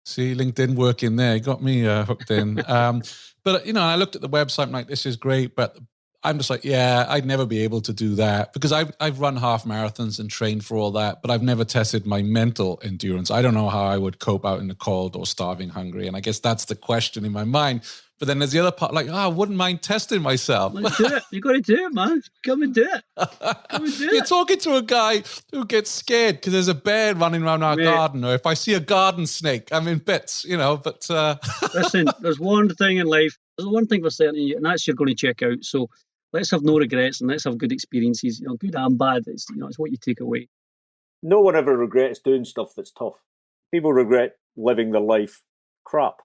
See, LinkedIn working there, got me hooked in. But I looked at the website, I'm like, this is great, but I'm just like, yeah, I'd never be able to do that because I've run half marathons and trained for all that, but I've never tested my mental endurance. I don't know how I would cope out in the cold or starving hungry. And I guess that's the question in my mind. But then there's the other part, like, I wouldn't mind testing myself. Let's do it. You got to do it, man. Come and do it. You're talking to a guy who gets scared because there's a bear running around our garden, or if I see a garden snake, I'm in bits, but... Listen, there's one thing in life, there's one thing for certain, and that's you're going to check out. So let's have no regrets and let's have good experiences, good and bad. It's what you take away. No one ever regrets doing stuff that's tough. People regret living their life crap.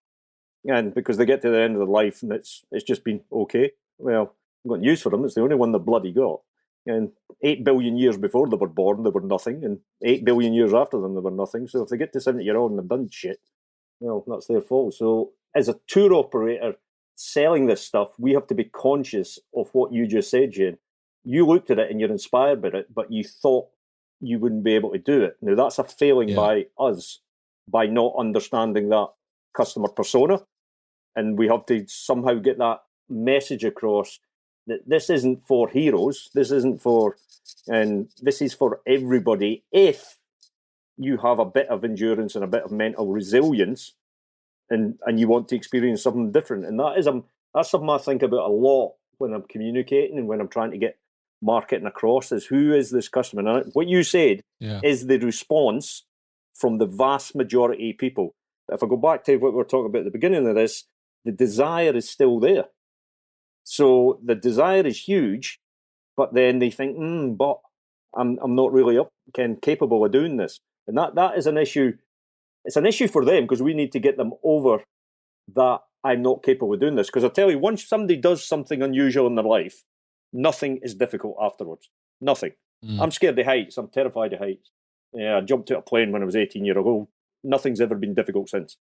And because they get to the end of their life and it's just been okay. Well, I've got news for them. It's the only one they've bloody got. And 8 billion years before they were born, they were nothing. And 8 billion years after them, they were nothing. So if they get to 70-year-old and they've done shit, well, that's their fault. So as a tour operator selling this stuff, we have to be conscious of what you just said, Jane. You looked at it and you're inspired by it, but you thought you wouldn't be able to do it. Now, that's a failing by us, by not understanding that customer persona. And we have to somehow get that message across that this isn't for heroes, this isn't for, and this is for everybody. If you have a bit of endurance and a bit of mental resilience, and you want to experience something different. And that's something I think about a lot when I'm communicating and when I'm trying to get marketing across, is who is this customer? And what you said is the response from the vast majority of people. If I go back to what we were talking about at the beginning of this, the desire is still there. So the desire is huge, but then they think, but I'm not really capable of doing this. And that is an issue. It's an issue for them, because we need to get them over that I'm not capable of doing this. Because I tell you, once somebody does something unusual in their life, nothing is difficult afterwards. Nothing. I'm scared of heights. I'm terrified of heights. Yeah, I jumped out of a plane when I was 18 years old. Nothing's ever been difficult since.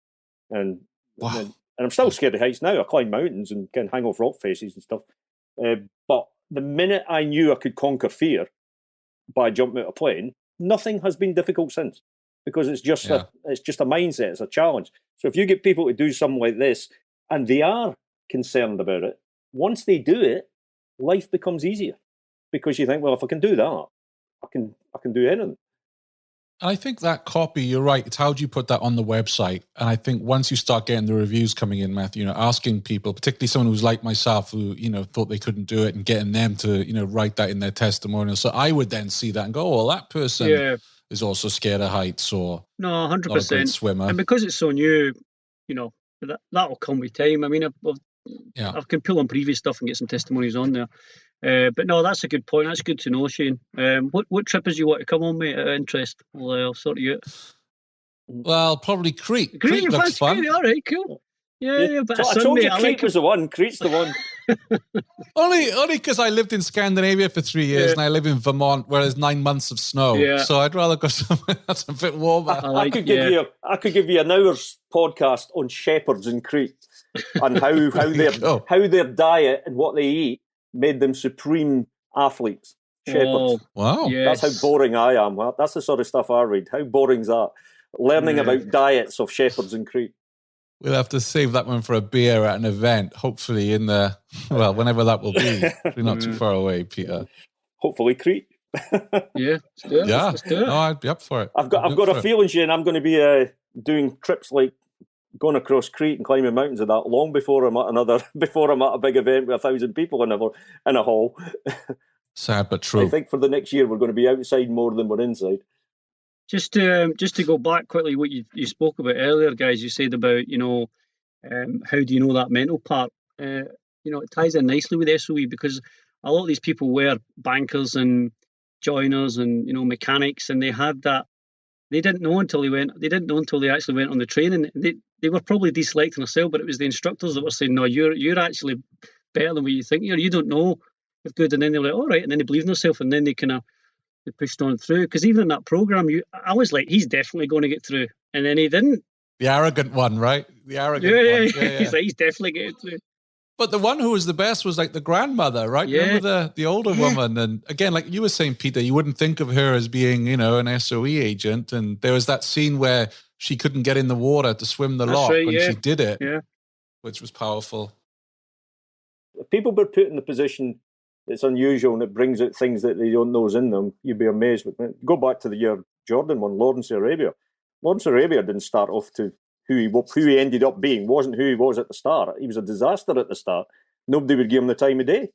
And I'm still scared of heights now. I climb mountains and can hang off rock faces and stuff. But the minute I knew I could conquer fear by jumping out of a plane, nothing has been difficult since. Because it's just a mindset, it's a challenge. So if you get people to do something like this, and they are concerned about it, once they do it, life becomes easier. Because you think, well, if I can do that, I can do anything. I think that copy, you're right. It's how do you put that on the website? And I think once you start getting the reviews coming in, Matthew, asking people, particularly someone who's like myself, who, thought they couldn't do it, and getting them to, write that in their testimonial. So I would then see that and go, oh, well, that person is also scared of heights, or no, 100%. Not a great swimmer. And because it's so new, that'll come with time. I mean, I can pull on previous stuff and get some testimonies on there. But no, that's a good point. That's good to know, Shane. What trip is you want to come on, mate? Out of interest, I'll sort you out. Well, probably Crete. Crete looks fun. All right, cool. Yeah, but I told you Crete was the one. Crete's the one. only because I lived in Scandinavia for 3 years and I live in Vermont where there's 9 months of snow. Yeah. So I'd rather go somewhere that's a bit warmer. I could give you an hour's podcast on shepherds in Crete and how their diet and what they eat made them supreme athletes. Shepherds. Wow. Yes. That's how boring I am. That's the sort of stuff I read. How boring's that? Learning about diets of shepherds in Crete. We'll have to save that one for a beer at an event, hopefully whenever that will be. Probably not too far away, Peter. Hopefully Crete. Yeah, let's do it. No, I'd be up for it. I've got a feeling, Shane, I'm going to be doing trips like going across Crete and climbing mountains and that long before I'm at a big event with 1,000 people in a hall. Sad but true. I think for the next year we're going to be outside more than we're inside. Just to go back quickly, what you spoke about earlier, guys. You said about how do you know that mental part? It ties in nicely with SOE, because a lot of these people were bankers and joiners and mechanics, and they had that. They didn't know until they actually went on the training. They were probably deselecting themselves, but it was the instructors that were saying, "No, you're actually better than what you think. You don't know if good." And then they were like, "All right," and then they believed in themselves, and then they pushed on through. Because even in that program, I was like, he's definitely going to get through, and then he didn't. The arrogant one, right? The arrogant one. Yeah. He's like, he's definitely getting through. But the one who was the best was like the grandmother, right? Yeah. Remember the older woman? And again, like you were saying, Peter, you wouldn't think of her as being, an SOE agent. And there was that scene where she couldn't get in the water to swim the loch, and she did it, which was powerful. If people were put in the position it's unusual and it brings out things that they don't know is in them, you'd be amazed. Go back to the year Jordan won Lawrence Arabia. Lawrence Arabia didn't start off to who he ended up being, wasn't who he was at the start. He was a disaster at the start. Nobody would give him the time of day.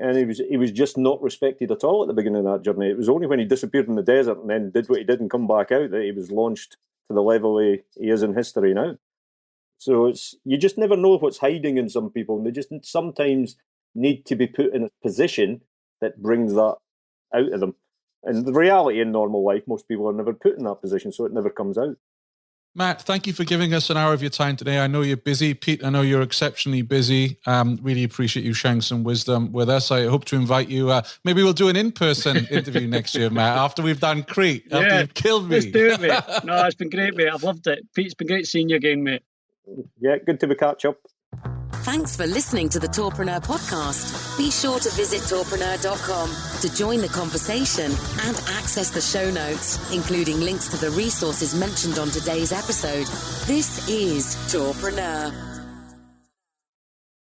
And he was just not respected at all at the beginning of that journey. It was only when he disappeared in the desert and then did what he did and come back out that he was launched to the level he is in history now. So you just never know what's hiding in some people, and they just sometimes need to be put in a position that brings that out of them. And the reality in normal life, most people are never put in that position, so it never comes out. Matt, thank you for giving us an hour of your time today. I know you're busy. Pete, I know you're exceptionally busy. Really appreciate you sharing some wisdom with us. I hope to invite you. Maybe we'll do an in-person interview next year, Matt, after we've done Crete. After you've killed me. Let's do it, mate. No, it's been great, mate. I've loved it. Pete, it's been great seeing you again, mate. Yeah, good to be catch up. Thanks for listening to the Tourpreneur podcast. Be sure to visit tourpreneur.com to join the conversation and access the show notes, including links to the resources mentioned on today's episode. This is Tourpreneur.